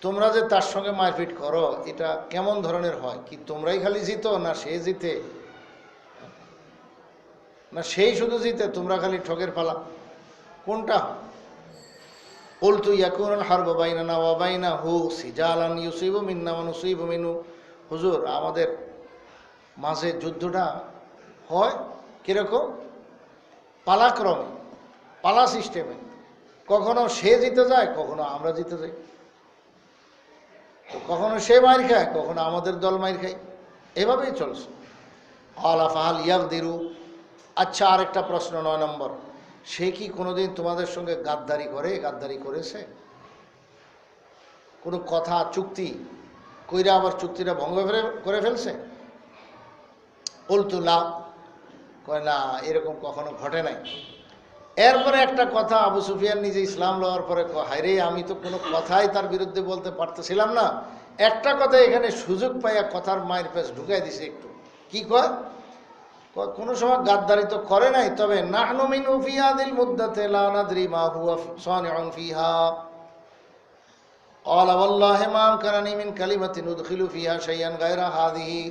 তোমরা যে তার সঙ্গে মারপিট করো, এটা কেমন ধরনের হয়? কি তোমরাই খালি জিতো, না সে জিতে, না সেই শুধু জিতে, তোমরা খালি ঠকের পালা, কোনটা? কুলতু ইয়াকুনুল হারবু বাইনানা ওয়া বাইনাহু সিজালান ইউসিবু মিন্না ওয়া নুসিবু মিনহু। হুজুর, আমাদের মাঝে যুদ্ধটা হয় কিরকম? পালাক্রমে, পালা সিস্টেমে। কখনো সে জিতে যায়, কখনো আমরা জিতে যাই, কখনো সে মাইর খায়, কখনো আমাদের দল মাইর খায়, এভাবেই চলছে। আলা ফাহাল ইয়াকদিরু। আচ্ছা, আরেকটা প্রশ্ন, 9 নম্বর, সে কি কোনোদিন তোমাদের সঙ্গে গাদ্দারি করে, গাদ্দারি করেছে? কোনো কথা চুক্তি কইরা আবার চুক্তিটা ভঙ্গ করে ফেলছে? বলতো না, কয় না, এরকম কখনো ঘটে নাই। এরপরে একটা কথা, আবু সুফিয়ান নিজে ইসলাম লওয়ার পরে হায়রে, আমি তো কোনো কথাই তার বিরুদ্ধে বলতে পারতেছিলাম না, একটা কথা এখানে সুযোগ পাইয়া কথার মায়ের পেছ ঢুকাই দিছে একটু। কি কয়? কোনো সময় গাদ্দারি তো করে নাই, তবে নাহনু মিনহু ফি হাযিল মুদ্দাতি লা নাদরি মা হুয়া সানিউন ফিহা। ক্বালা ওয়াল্লাহি মা আমকানানি মিন কালিমাতিন উদখিলু ফিহা শাইআন গায়রা হাযিহি।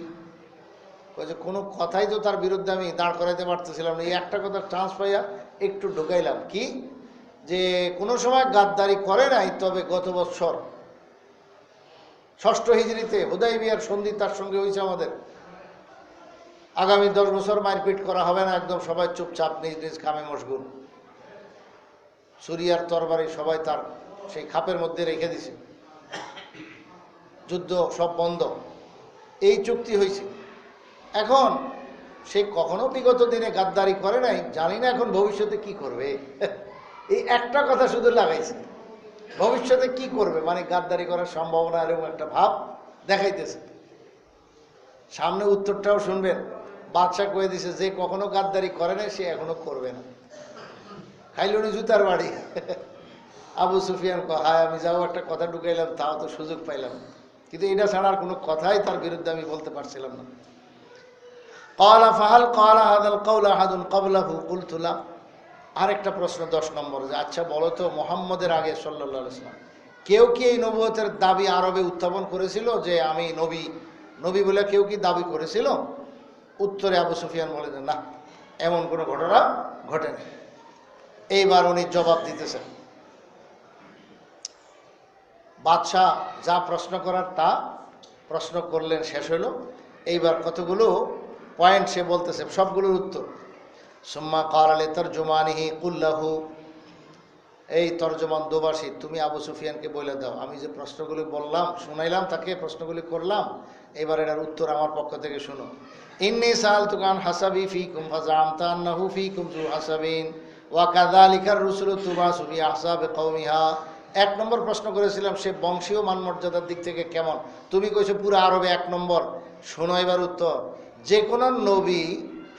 কয় যে কোনো কথাই তো তার বিরুদ্ধে আমি দাঁড় করাইতে পারতেছিলাম না, এই একটা কথা চান্স পাইয়া একটু ঢুকাইলাম। কি? যে কোনো সময় গাদ্দারি করে নাই, তবে গত বছর 6ষ্ঠ হিজরিতে হুদাইবিয়ার সন্ধি তার সঙ্গে হয়েছে আমাদের। আগামী 10 বছর মারপিট করা হবে না, একদম সবাই চুপচাপ নিজ নিজ কামে মশগুল। সুরিয়ার তরবারি সবাই তার সেই খাপের মধ্যে রেখে দিছে, যুদ্ধ সব বন্ধ, এই চুক্তি হয়েছে। এখন সে কখনো বিগত দিনে গাদ্দারি করে নাই, জানি না এখন ভবিষ্যতে কি করবে। এই একটা কথা শুধু লাগাইছে, ভবিষ্যতে কি করবে, মানে গাদ্দারি করার সম্ভাবনা এরকম একটা ভাব দেখাইতেছে। সামনে উত্তরটাও শুনবেন। বাদশাহ কয়ে দিছে যে কখনো গাদ্দারি করে না সে এখনো করবে না। খাইলুনি জুতার বাড়ি। আবু সুফিয়ান হায়, আমি যাও একটা কথা ঢুকাইলাম, তাও তো সুযোগ পাইলাম, কিন্তু এটা ছাড়া আর কোনো কথাই তার বিরুদ্ধে আমি বলতে পারছিলাম না। ক্বালা ফাহাল ক্বালা হাযাল কওলা আহাদুন ক্বাবলাহু কুলতু লা। আরেকটা প্রশ্ন, 10 নম্বর, যে আচ্ছা বলো তো, মুহাম্মদের আগে সাল্লাল্লাহু আলাইহি ওয়াসাল্লাম কেউ কি এই নবুয়তের দাবি আরবে উত্থাপন করেছিল যে আমি নবী, নবী বলে কেউ কি দাবি করেছিল? উত্তরে আবু সুফিয়ান বলে যে না, এমন কোনো ঘটনা ঘটেনি। এইবার উনি জবাব দিতেছেন। বাদশাহ যা প্রশ্ন করার তা প্রশ্ন করলেন, শেষ হলো। এইবার কতগুলো পয়েন্ট সে বলতেছে, সবগুলোর উত্তর। সুম্মা ক্বালা লিতারজুমানিহি কুল লাহু। এই তর্জমান দোবাসী, তুমি আবু সুফিয়ানকে বলে দাও, আমি যে প্রশ্নগুলি বললাম, শুনাইলাম তাকে, প্রশ্নগুলি করলাম, এবার এটার উত্তর আমার পক্ষ থেকে শুনো। ইন্নী সাআলতুকা আন হাসাবি ফীকুম ফাযাআমতা আন্নাহু ফীকুম যু হাসাবিন ওয়া কাযালিকার রুসুলু তুবাসু বি আহসাবি কওমিহা। 1 নম্বর প্রশ্ন করেছিলাম, সে বংশীয় মানমর্যাদার দিক থেকে কেমন, তুমি কইছো পুরো আরবে 1 নম্বর। শোনো এবার উত্তর। যে কোনো নবী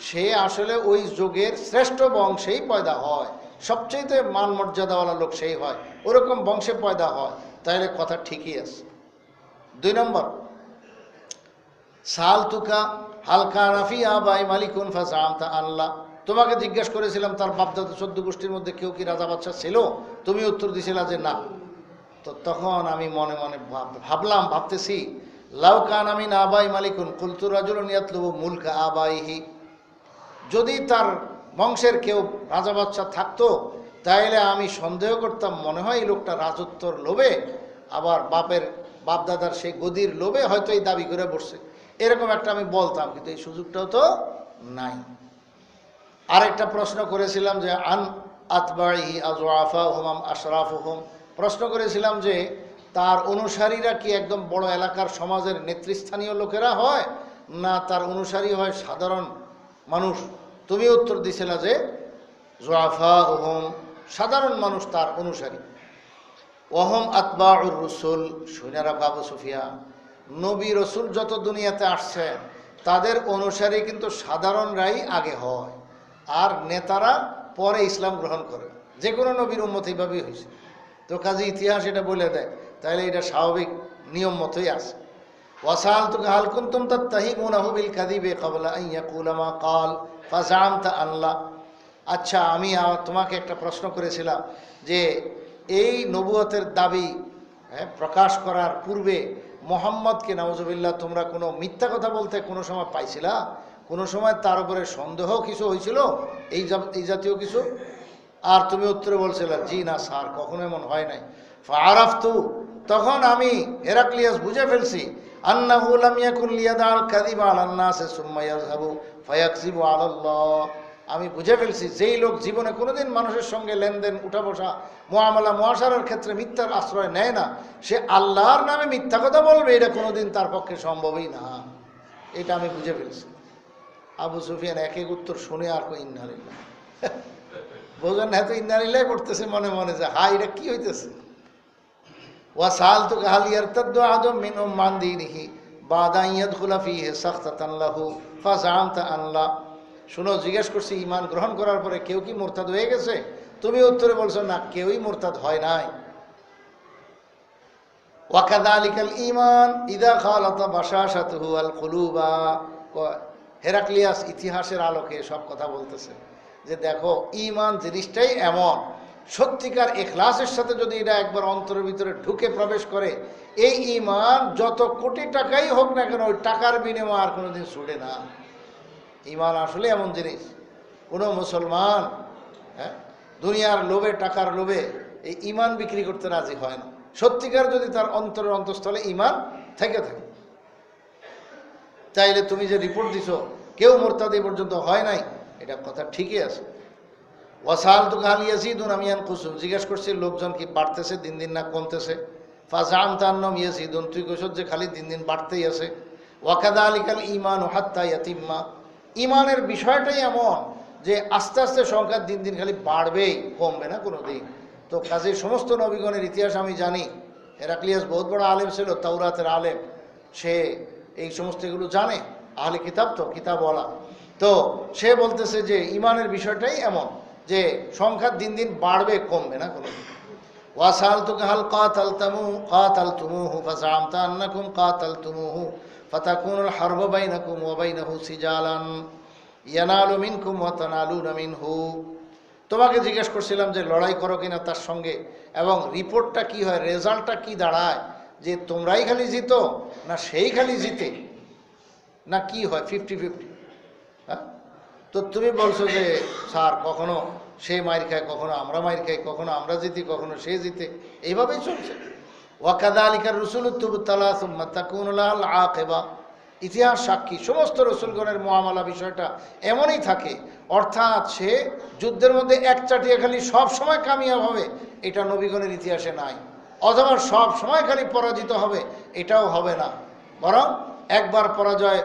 সে আসলে ওই যুগের শ্রেষ্ঠ বংশেই পয়দা হয়, সবচেয়ে মান মর্যাদাওয়ালা লোক সেই হয়, ওরকম বংশে পয়দা হয়, তাহলে কথা ঠিকই আছে। 2 নম্বর, সালতুকা হালকা রাফি আবাই মালিকুন ফাযামতা আল্লাহ। তোমাকে জিজ্ঞাসা করেছিলাম তার বাপদাদা 14 গোষ্ঠীর মধ্যে কেউ কি রাজা বাদশা ছিল, তুমি উত্তর দিছিলা যে না। তো তখন আমি মনে মনে ভাবতেছি, লাউ কানা মিন আবাই মালিকুন কুলতু রাজুলুন ইয়াতলুবু মুলকা আবাইহি। যদি তার বংশের কেউ রাজা বাদশা থাকতো, তাইলে আমি সন্দেহ করতাম, মনে হয় এই লোকটা রাজত্বর লোভে, আবার বাপদাদার সেই গদির লোভে হয়তো এই দাবি করে বসছে, এরকম একটা আমি বলতাম, কিন্তু এই সুযোগটাও তো নাই। আরেকটা প্রশ্ন করেছিলাম যে আন আতবাইহি আযওয়াফাহুম আম আশরাফুহুম। প্রশ্ন করেছিলাম যে তার অনুসারীরা কি একদম বড় এলাকার সমাজের নেতৃস্থানীয় লোকেরা হয়, না তার অনুসারী হয় সাধারণ মানুষ। তুমি উত্তর দিছিলা যে যুআফাহুম, সাধারণ মানুষ তার অনুসারী। ওয়াহুম আতবাউর রসুল। শুনে রাখো আবু সুফিয়ান, নবী রসুল যত দুনিয়াতে আসছে তাদের অনুসারী কিন্তু সাধারণরাই আগে হয়, আর নেতারা পরে ইসলাম গ্রহণ করে। যে কোনো নবীর উম্মত এইভাবেই হয়েছে। তো কাজে ইতিহাস এটা বলে দেয়, তাহলে এটা স্বাভাবিক নিয়ম মতোই আছে। ওয়াসালতুকা হাল কুনতুম তাত্তাহিমুনাহু বিল কাযিবি ক্বাবলা আন ইয়াকুলা মা ক্বাল ফাযামতা আল্লাহ। আচ্ছা, আমি তোমাকে একটা প্রশ্ন করেছিলাম যে এই নবুয়তের দাবি প্রকাশ করার পূর্বে মুহাম্মদকে নাউজুবিল্লাহ তোমরা কোনো মিথ্যা কথা বলতে কোনো সময় পাইছিলা, কোনো সময় তার উপরে সন্দেহ কিছু হয়েছিল, এই জাতীয় কিছু? আর তুমি উত্তরে বলছিলে জি না স্যার, কখনো এমন হয় নাই। ফাআরাফতু, তখন আমি হেরাক্লিয়াস বুঝে ফেলছি আন্নাহু লাম ইয়াকুন লিয়াদাল কাযিবা আলান নাস সুম্মা ইয়াযহাবু ফায়াকযিবু আলাল্লাহ। আমি বুঝে ফেলছি যেই লোক জীবনে কোনোদিন মানুষের সঙ্গে লেনদেন উঠা বসা মুআমালা মুআশারার ক্ষেত্রে মিথ্যার আশ্রয় নেয় না, সে আল্লাহর নামে মিথ্যা কথা বলবে, এটা কোনোদিন তার পক্ষে সম্ভবই না। এটা আমি বুঝে ফেলছি। আবু সুফিয়ান এক এক উত্তর শুনে আর কই ইন্না লিল্লাহ বোঝেন না, তো ইন্না লিল্লাহ করতেছে মনে মনে, যে হা এটা কি হইতেছে। ওয়া সাআলতুকা হাল ইয়ারতাদ্দু আহাদুম মিনহুম মান দীনিহি বা'দা আন ইয়াদখুলা ফীহি সাখতাতান লাহু ফাযা'আমতা আন লা। শুনো, জিজ্ঞেস করছি ঈমান গ্রহণ করার পরে কেউ কি মুরতাদ হয়ে গেছে? তুমি উত্তরে বলছো না, কেউই মুরতাদ হয় নাই। ওয়া কাযালিকাল ঈমান ইযা খালাতা বাশাশাতুহু আল কুলুবা। হেরাক্লিয়াস ইতিহাসের আলোকে সব কথা বলতেছে যে দেখো, ঈমান জিনিসটাই এমন, সত্যিকার ইখলাসের সাথে যদি এটা একবার অন্তরের ভিতরে ঢুকে প্রবেশ করে, এই ঈমান যত কোটি টাকাই হোক না কেন, ওই টাকার বিনিময়ে আর কোনোদিন ছুটে না। ঈমান আসলে এমন জিনিস, কোনো মুসলমান দুনিয়ার লোভে, টাকার লোভে এই ঈমান বিক্রি করতে রাজি হয় না, সত্যিকার যদি তার অন্তরের অন্তঃস্থলে ঈমান থেকে থাকে। তাইলে তুমি যে রিপোর্ট দিছো কেউ মুরতাদ এই পর্যন্ত হয় নাই, এটা কথা ঠিকই আছে। ওয়াসালতুকা হাল ইয়াজিদুন আম ইয়ানকুসুন, জিজ্ঞেস করছি লোকজন কি বাড়তেছে দিন দিন না কমতেছে। ফাযা'আমতা আন্নাহুম ইয়াজিদুন, তুই কইছস যে খালি দিন দিন বাড়তেই আছে। ওয়া কাযালিকাল ঈমানু হাত্তা ইয়াতিম্মা, ঈমানের বিষয়টাই এমন যে আস্তে আস্তে সংখ্যা দিন দিন খালি বাড়বেই, কমবে না কোনো দিন। তো কাজে সমস্ত নবীগণের ইতিহাস আমি জানি। হেরাক্লিয়াস বহুত বড় আলেম ছিল, তাওরাতের আলেম, সে এই সমস্ত এগুলো জানে, আহলে কিতাব তো কিতাবওয়ালা। তো সে বলতেছে যে ঈমানের বিষয়টাই এমন যে সংখ্যা দিন দিন বাড়বে, কমবে না কোনো দিন। ওয়াসালতুকা হাল কাতালতুমুহু ফাযা'আমতা আন্নাকুম কাতালতুমুহু ফাতাকুনুল হারবু বাইনাকুম ওয়া বাইনাহু সিজালান ইয়ানালু মিনকুম ওয়া তানালুনা মিনহু। তোমাকে জিজ্ঞেস করছিলাম যে লড়াই করো কিনা তার সঙ্গে, এবং রিপোর্টটা কি হয়, রেজাল্টটা কি দাঁড়ায়, যে তোমরাই খালি জিতো না সেই খালি জিতে, না কি হয় 50-50। হ্যাঁ, তো তুমি বলছো যে স্যার কখনো সে মাইর খায়, কখনো আমরা মাইর খাই, কখনো আমরা জিতি, কখনো সে জিতে, এইভাবেই চলছে। ওয়া কাযালিকা রুসুলু তুবতালা সুম্মা তাকুনু লাহুল আকিবা। ইতিহাস সাক্ষী সমস্ত রসুলগণের মুআমালা বিষয়টা এমনই থাকে, অর্থাৎ সে যুদ্ধের মধ্যে এক চাটিয়ে খালি সব সময় কামিয়াব হবে, এটা নবীগণের ইতিহাসে নাই। অথবা সব সময় খালি পরাজিত হবে, এটাও হবে না, বরং একবার পরাজয়,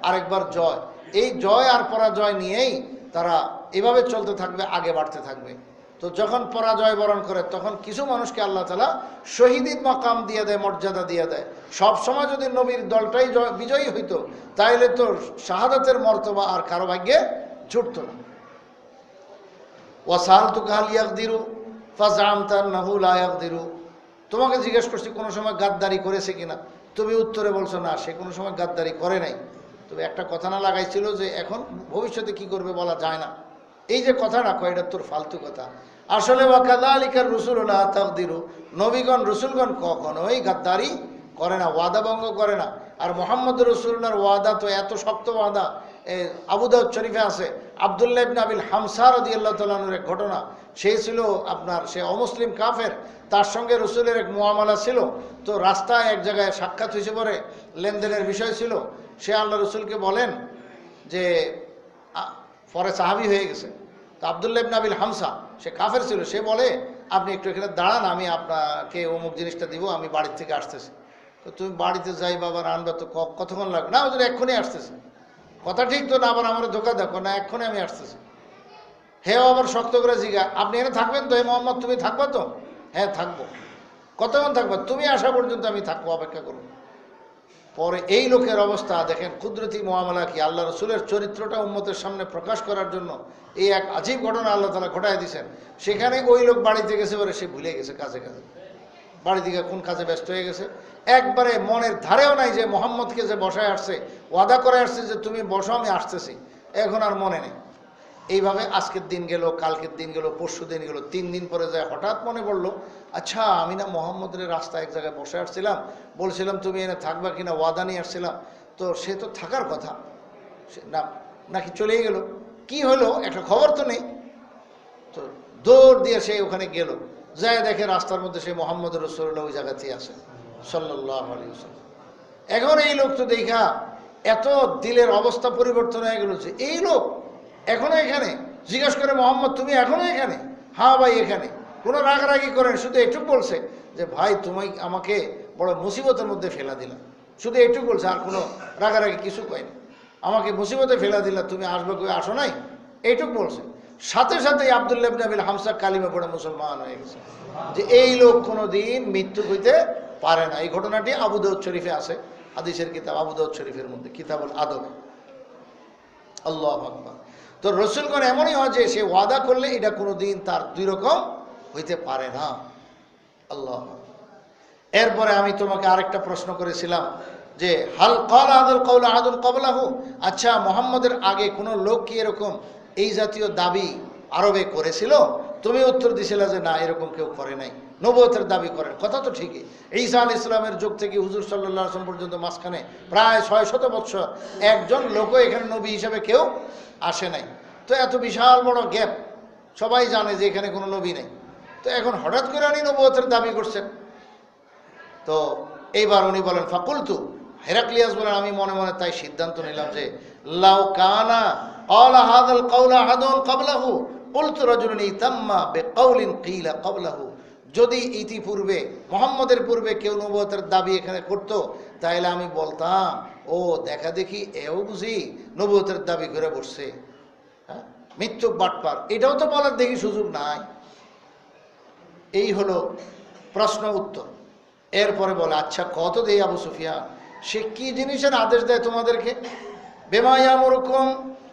আরেকবার জয়, এই জয় আর পরাজয় নিয়েই তারা এভাবে চলতে থাকবে, আগে বাড়তে থাকবে। তো যখন পরাজয় বরণ করে তখন কিছু মানুষকে আল্লাহ তাআলা শহীদের মাকাম দিয়ে দেয়, মর্যাদা দিয়ে দেয়। সব সময় যদি নবীর দলটাই বিজয়ী হইতো, তাইলে তো শাহাদাতের মর্তবা আর কারো ভাগ্যে জুটত না। ওয়াসালতুকা হাল ইয়াকদিরু ফাযা'আমতা আন্নাহু লা ইয়াকদিরু, তোমাকে জিজ্ঞেস করছি কোনো সময় গাদ্দারি করেছে কিনা, তুমি উত্তরে বলছো না, সে কোনো সময় গাদ্দারি করে নাই। তবে একটা কথা না লাগাইছিল যে এখন ভবিষ্যতে কি করবে বলা যায় না, এই যে কথাটা কয় এটা তোর ফালতু কথা। আসলে ওয়া কাযালিকার রুসুলু লা তাকদিরু, নবীগণ রসুলগণ কখনোই গাদ্দারি করে না, ওয়াদা ভঙ্গ করে না। আর মুহাম্মদ রাসূলুল্লাহর ওয়াদা তো এত শক্ত ওয়াদা, আবু দাউদ শরীফে আছে আব্দুল্লাহ ইবনে আবিল হামসা রাদিয়াল্লাহু তাআলা আনহুর এক ঘটনা। সে ছিল আপনার, সে অমুসলিম কাফের, তার সঙ্গে রসুলের এক মুআমালা ছিল। তো রাস্তায় এক জায়গায় সাক্ষাৎ হয়েছে, পরে লেনদেনের বিষয় ছিল। সে আল্লাহ রসুলকে বলেন যে, পরে সাহাবী হয়ে গেছে। তো আব্দুল্লাহ ইবনে আবিল হামসা, সে কাফের ছিল, সে বলে আপনি একটু এখানে দাঁড়ান, আমি আপনাকে অমুক জিনিসটা দিব, আমি বাড়ির থেকে আসতেছি। তো তুমি বাড়িতে যাই বাবা আনবে, তো কতক্ষণ লাগবে? না ওদের এক্ষুনি আসতেছে। কথা ঠিক তো না, আবার আমার ধোকা দেখো না, এক্ষুনি আমি আসতেছি। হে আবার শক্ত করে জিজ্ঞা, আপনি এখানে থাকবেন তো? হে মোহাম্মদ তুমি থাকবা তো? হ্যাঁ থাকবো। কতক্ষণ থাকবা? তুমি আসা পর্যন্ত আমি থাকবো, অপেক্ষা করবো। পরে এই লোকের অবস্থা দেখেন, কুদরতি মুআমালা কি, আল্লাহ রসুলের চরিত্রটা উম্মতের সামনে প্রকাশ করার জন্য এই এক আজীব ঘটনা আল্লাহ তাআলা ঘটায় দিয়েছেন। সেখানে ওই লোক বাড়িতে গেছে, পরে সে ভুলে গেছে কাজে কাজে, বাড়ি থেকে কোন কাজে ব্যস্ত হয়ে গেছে, একবারে মনের ধারেও নাই যে মোহাম্মদকে যে বসায় আসছে, ওয়াদা করে আসছে যে তুমি বসো আমি আসতেছি, এখন আর মনে নেই। এইভাবে আজকের দিন গেল, কালকের দিন গেল, পরশু দিন গেল, 3 দিন পরে যায় হঠাৎ মনে পড়লো, আচ্ছা আমি না মোহাম্মদের রাস্তায় এক জায়গায় বসে আসছিলাম, বলছিলাম তুমি এনে থাকবা কিনা, ওয়াদা নিয়ে আসছিলাম, তো সে তো থাকার কথা না, নাকি চলেই গেল, কি হলো একটা খবর তো নেই। তো দৌড় দিয়ে সে ওখানে গেল, যায় দেখে রাস্তার মধ্যে সে মুহাম্মদ রাসূলুল্লাহ ওই জায়গাতেই আছে সাল্লাল্লাহু আলাইহি ওয়াসাল্লাম। এখন এই লোক তো দেখা এত দিলের অবস্থা পরিবর্তন হয়ে গেল যে এই লোক এখনো এখানে। জিজ্ঞাসা করে, মোহাম্মদ তুমি এখনো এখানে? হ্যাঁ ভাই এখানে। কোনো রাগারাগি করেন, শুধু এটুকু বলছে যে ভাই তুমি আমাকে বড় মুসিবতের মধ্যে ফেলা দিলা, শুধু এটুকু বলছে, আর কোনো রাগারাগি কিছু কয়নি। আমাকে মুসিবতে ফেলা দিলা, তুমি আসবে কই, আসো নাই, এইটুকু বলছে। সাথে সাথে আব্দুল্লাহ ইবনে আবিল হামসা কালিমা পড়ে মুসলমান হয়ে গেছে, যে এই লোক কোনোদিন মৃত্যু হইতে পারে না। এই ঘটনাটি আবু দাউদ শরীফে আছে, হাদিসের কিতাব আবু দাউদ শরীফের মধ্যে কিতাবুল আদব। আল্লাহু আকবার। তো রসুলগণ এমনই হয় যে সে ওয়াদা করলে এটা কোনোদিন তার দুই রকম হইতে পারে না। আল্লাহ। এরপরে আমি তোমাকে আরেকটা প্রশ্ন করেছিলাম যে হাল ক্বালা হাযাল কওলা আহাদুন ক্বাবলাহু, আচ্ছা মুহাম্মদের আগে কোনো লোক কি এরকম এই জাতীয় দাবি আরবে করেছিল? তুমি উত্তর দিছিলে যে না, এরকম কেউ করে নাই, নবুয়তের দাবি করেন। কথা তো ঠিকই। ঈসা আলাইহিস সালামের যুগ থেকে হুজুর সাল্লাল্লাহু আলাইহি ওয়াসাল্লাম পর্যন্ত মাঝখানে প্রায় 600 বছর একজন লোকও এখানে নবী হিসাবে কেউ আসে নাই। তো এত বিশাল বড় গ্যাপ, সবাই জানে যে এখানে কোনো নবী নেই। তো এখন হঠাৎ করে উনি নবুয়তের দাবি করছেন। তো এইবার উনি বলেন ফাকুলতু, হেরাক্লিয়াস বলেন আমি মনে মনে তাই সিদ্ধান্ত নিলাম যে লাউ কানা ক্বালা হাযাল কওলা আহাদুন ক্বাবলাহু কুলতু রাজুলুন ইতাম্মা বিকাউলিন কিলা ক্বাবলাহু, যদি ইতিপূর্বে মুহাম্মদের পূর্বে কেউ নবুয়তের দাবি এখানে করত, তাহলে আমি বলতাম ও দেখা দেখি এও বুঝি নবুয়তের দাবি করে বসছে, হ্যাঁ মৃত্যু বাটপার। এটাও তো বলার দেখি সুযোগ নাই। এই হলো প্রশ্ন উত্তর। এরপরে বলে আচ্ছা কত দেই আবু সুফিয়ান, সে কি জিনিসের আদেশ দেয় তোমাদেরকে? বিমা ইয়ামুরুকুম,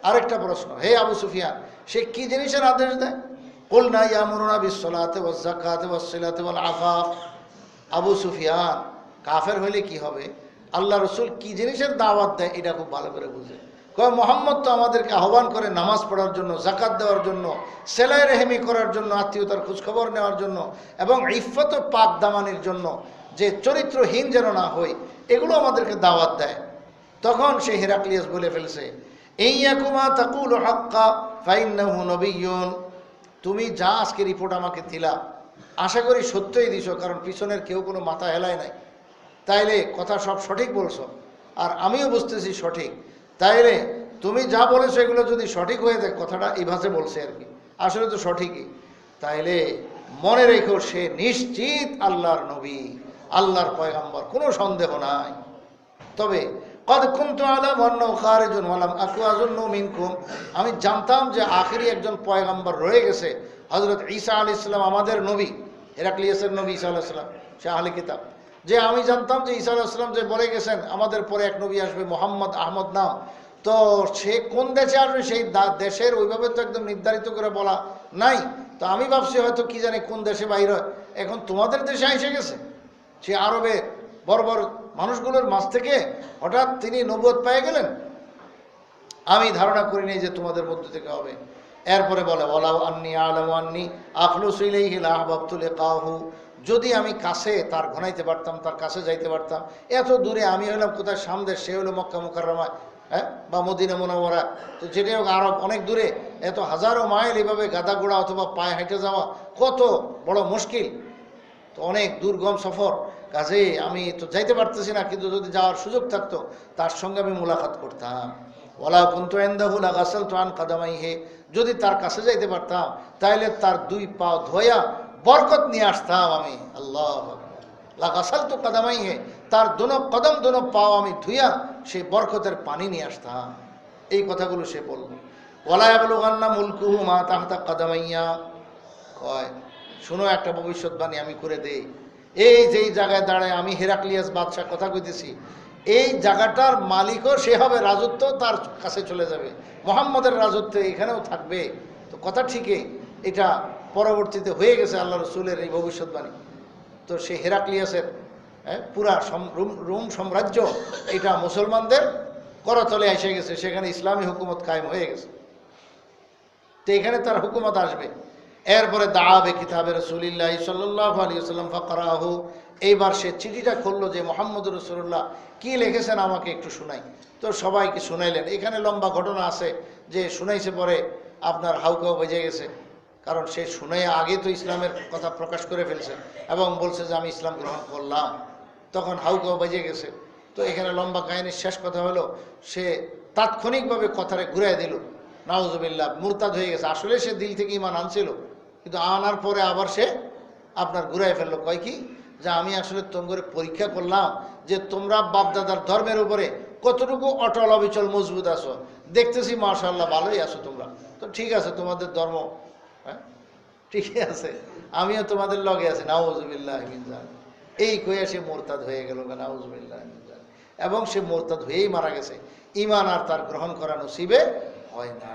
আরেকটা প্রশ্ন, হে আবু সুফিয়ান সে কি জিনিসের আদেশ দেয়? কুলনা ইয়ামুরুনা বিসসালাতি ওয়াজ যাকাতি ওয়াস সিলাতি ওয়াল আফাফ। আবু সুফিয়ান কাফের হইলে কি হবে? আল্লাহ রসুল কি জিনিসের দাওয়াত দেয় এটা খুব ভালো করে বুঝে। কয় মোহাম্মদ তো আমাদেরকে আহ্বান করে নামাজ পড়ার জন্য, যাকাত দেওয়ার জন্য, সেলাই রেহেমি করার জন্য, আত্মীয়তার খোঁজখবর নেওয়ার জন্য, এবং ইফফত ও পাক দামানির জন্য, যে চরিত্রহীন যেন না হই, এগুলো আমাদেরকে দাওয়াত দেয়। তখন সে হেরাক্লিয়াস বলে ফেলছে ইয়াকুমা তাকুলু হাক্কা ফাইন্নাহু নবিয়্যুন, তুমি যা আজকে রিপোর্ট আমাকে দিলা আশা করি সত্যই দিছো, কারণ পিছনের কেউ কোনো মাথা হেলায় নাই। তাইলে কথা সব সঠিক বলছো, আর আমিও বুঝতেছি সঠিক। তাইলে তুমি যা বলেছো এগুলো যদি সঠিক হয়ে যায়, কথাটা এই ভাষায় বলছে আর কি, আসলে তো সঠিকই। তাইলে মনে রেখো সে নিশ্চিত আল্লাহর নবী, আল্লাহর পয়গাম্বর, কোনো সন্দেহ নাই। তবে কদ কুনতু আলামু আন্নাহু খারিজুন ওয়া লাম আকু আযুন্নু মিনকুম, আমি জানতাম যে আখেরি একজন পয়গাম্বর রয়ে গেছে, হযরত ঈসা আলাইহিস সালাম, আমাদের নবী, হেরাক্লিয়াসের নবী ঈসা আলাইহিস সালাম, সে আহলে কিতাব। যে আমি জানতাম যে ঈসা আলাইহিস সালাম যে বলে গেছেন আমাদের পরে এক নবী আসবে মুহাম্মদ আহমদ নাম, তো সে কোন দেশে আসবে সেই দেশের ওইভাবে তো একদম নির্ধারিত করে বলা নাই। তো আমি ভাবছি হয়তো কি জানি কোন দেশে বাইর হয়, এখন তোমাদের দেশে এসে গেছে। সে আরবে বড় বড় মানুষগুলোর মাঝ থেকে হঠাৎ তিনি নবুয়ত পেয়ে গেলেন, আমি ধারণা করিনি যে তোমাদের মধ্য থেকে হবে। এরপরে বলে ওয়ালাউ আন্নী আ'লামু আন্নী আখলুসু ইলাইহি লাআহবাবতু লিকাহু, যদি আমি কাছে তার ঘনাইতে পারতাম, তার কাছে যাইতে পারতাম। এত দূরে আমি হলাম কোথায় সামনে, সে হলো মক্কা মুকাররমায়, হ্যাঁ, বা মদিনা মুনাওয়ারা, তো যেটাই হোক আরব অনেক দূরে, এত হাজারো মাইল এভাবে গাদা ঘোড়া অথবা পায়ে হেঁটে যাওয়া কত বড় মুশকিল, তো অনেক দুর্গম সফর। কাজে আমি তো যাইতে পারতেছি না, কিন্তু যদি যাওয়ার সুযোগ থাকতো তার সঙ্গে আমি মুলাকাত করতাম। ওয়ালা কুনতু ইনদাহু লাগাসালতু আন কাদামাইহি, যদি তার কাছে যাইতে পারতাম তাহলে তার দুই পা ধোয়া বরকত নিয়ে আসতাম আমি। আল্লাহু আকবার। লাগাসালতু কাদামাইহি, তার দোনো কদম দোনো পাও আমি ধুইয়া সেই বরকতের পানি নিয়ে আসতাম। এই কথাগুলো সে বলল। ওয়ালা ইয়াবলুগান্না মুলকুহু মা তাহতা কাদামাইয়া, কয় শুনো একটা ভবিষ্যৎবাণী আমি করে দেই, এই যেই জায়গায় দাঁড়ায় আমি হেরাক্লিয়াস বাদশাহ কথা কইতেছি, এই জায়গাটার মালিকও সে হবে, রাজত্ব তার কাছে চলে যাবে, মুহাম্মদের রাজত্ব এখানেও থাকবে। তো কথা ঠিকই, এটা পরবর্তীতে হয়ে গেছে আল্লাহ রসুলের এই ভবিষ্যৎবাণী। তো সে হেরাক্লিয়াসের পুরা রোম সাম্রাজ্য এটা মুসলমানদের করতলে এসে গেছে, সেখানে ইসলামী হুকুমত কায়েম হয়ে গেছে। তো এখানে তার হুকুমত আসবে। এরপরে দাআবে কিতাবে রাসূলুল্লাহ সাল্লাল্লাহু আলাইহি ওয়াসাল্লাম ফাকরাহু, এইবার সে চিঠিটা খুললো যে মুহাম্মদুর রাসূলুল্লাহ কি লিখেছেন আমাকে একটু শুনাই। তো সবাইকে শুনাইলেন। এখানে লম্বা ঘটনা আছে যে শুনাইছে, পরে আপনার হাউকাও বেজে গেছে, কারণ সে শুনে আগে তো ইসলামের কথা প্রকাশ করে ফেলছে এবং বলছে যে আমি ইসলাম গ্রহণ করলাম, তখন হাউকাও বেজে গেছে। তো এখানে লম্বা কাহিনীর শেষ কথা হলো, সে তাৎক্ষণিকভাবে কথারে ঘুরাই দিল, নাউজুবিল্লাহ, মুরতাদ হয়ে গেছে। আসলে সে দিল থেকে ইমান আনছিল, কিন্তু আনার পরে আবার সে আপনার ঘুরাই ফেললো। কয় কি, যে আমি আসলে তোমাদের পরীক্ষা করলাম যে তোমরা বাপদাদার ধর্মের উপরে কতটুকু অটল অবিচল মজবুত আছো। দেখতেছি মাশাআল্লাহ ভালোই আছো তোমরা, তো ঠিক আছে তোমাদের ধর্ম, হ্যাঁ ঠিকই আছে, আমিও তোমাদের লগে আছি। নাউজুবিল্লাহ মিন যালিক। এই কইয়া সে মোরতাদ হয়ে গেল, নাউজুবিল্লাহ মিন যালিক। এবং সে মোরতাদ হয়েই মারা গেছে, ঈমান আর তার গ্রহণ করা নসিবে হয় না।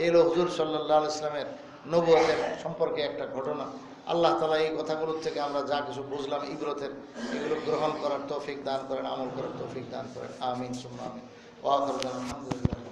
এই হলো হুজুর সাল্লাল্লাহু আলাইহি ইসলামের নবুয়তের সম্পর্কে একটা ঘটনা। আল্লাহ তাআলা এই কথাগুলোর থেকে আমরা যা কিছু বুঝলাম ইবরতের, এগুলো গ্রহণ করার তৌফিক দান করেন, আমল করার তৌফিক দান করেন। আমিন সুম্মা আমিন। ওয়া আখিরু দাওয়ানা আলহামদুলিল্লাহ।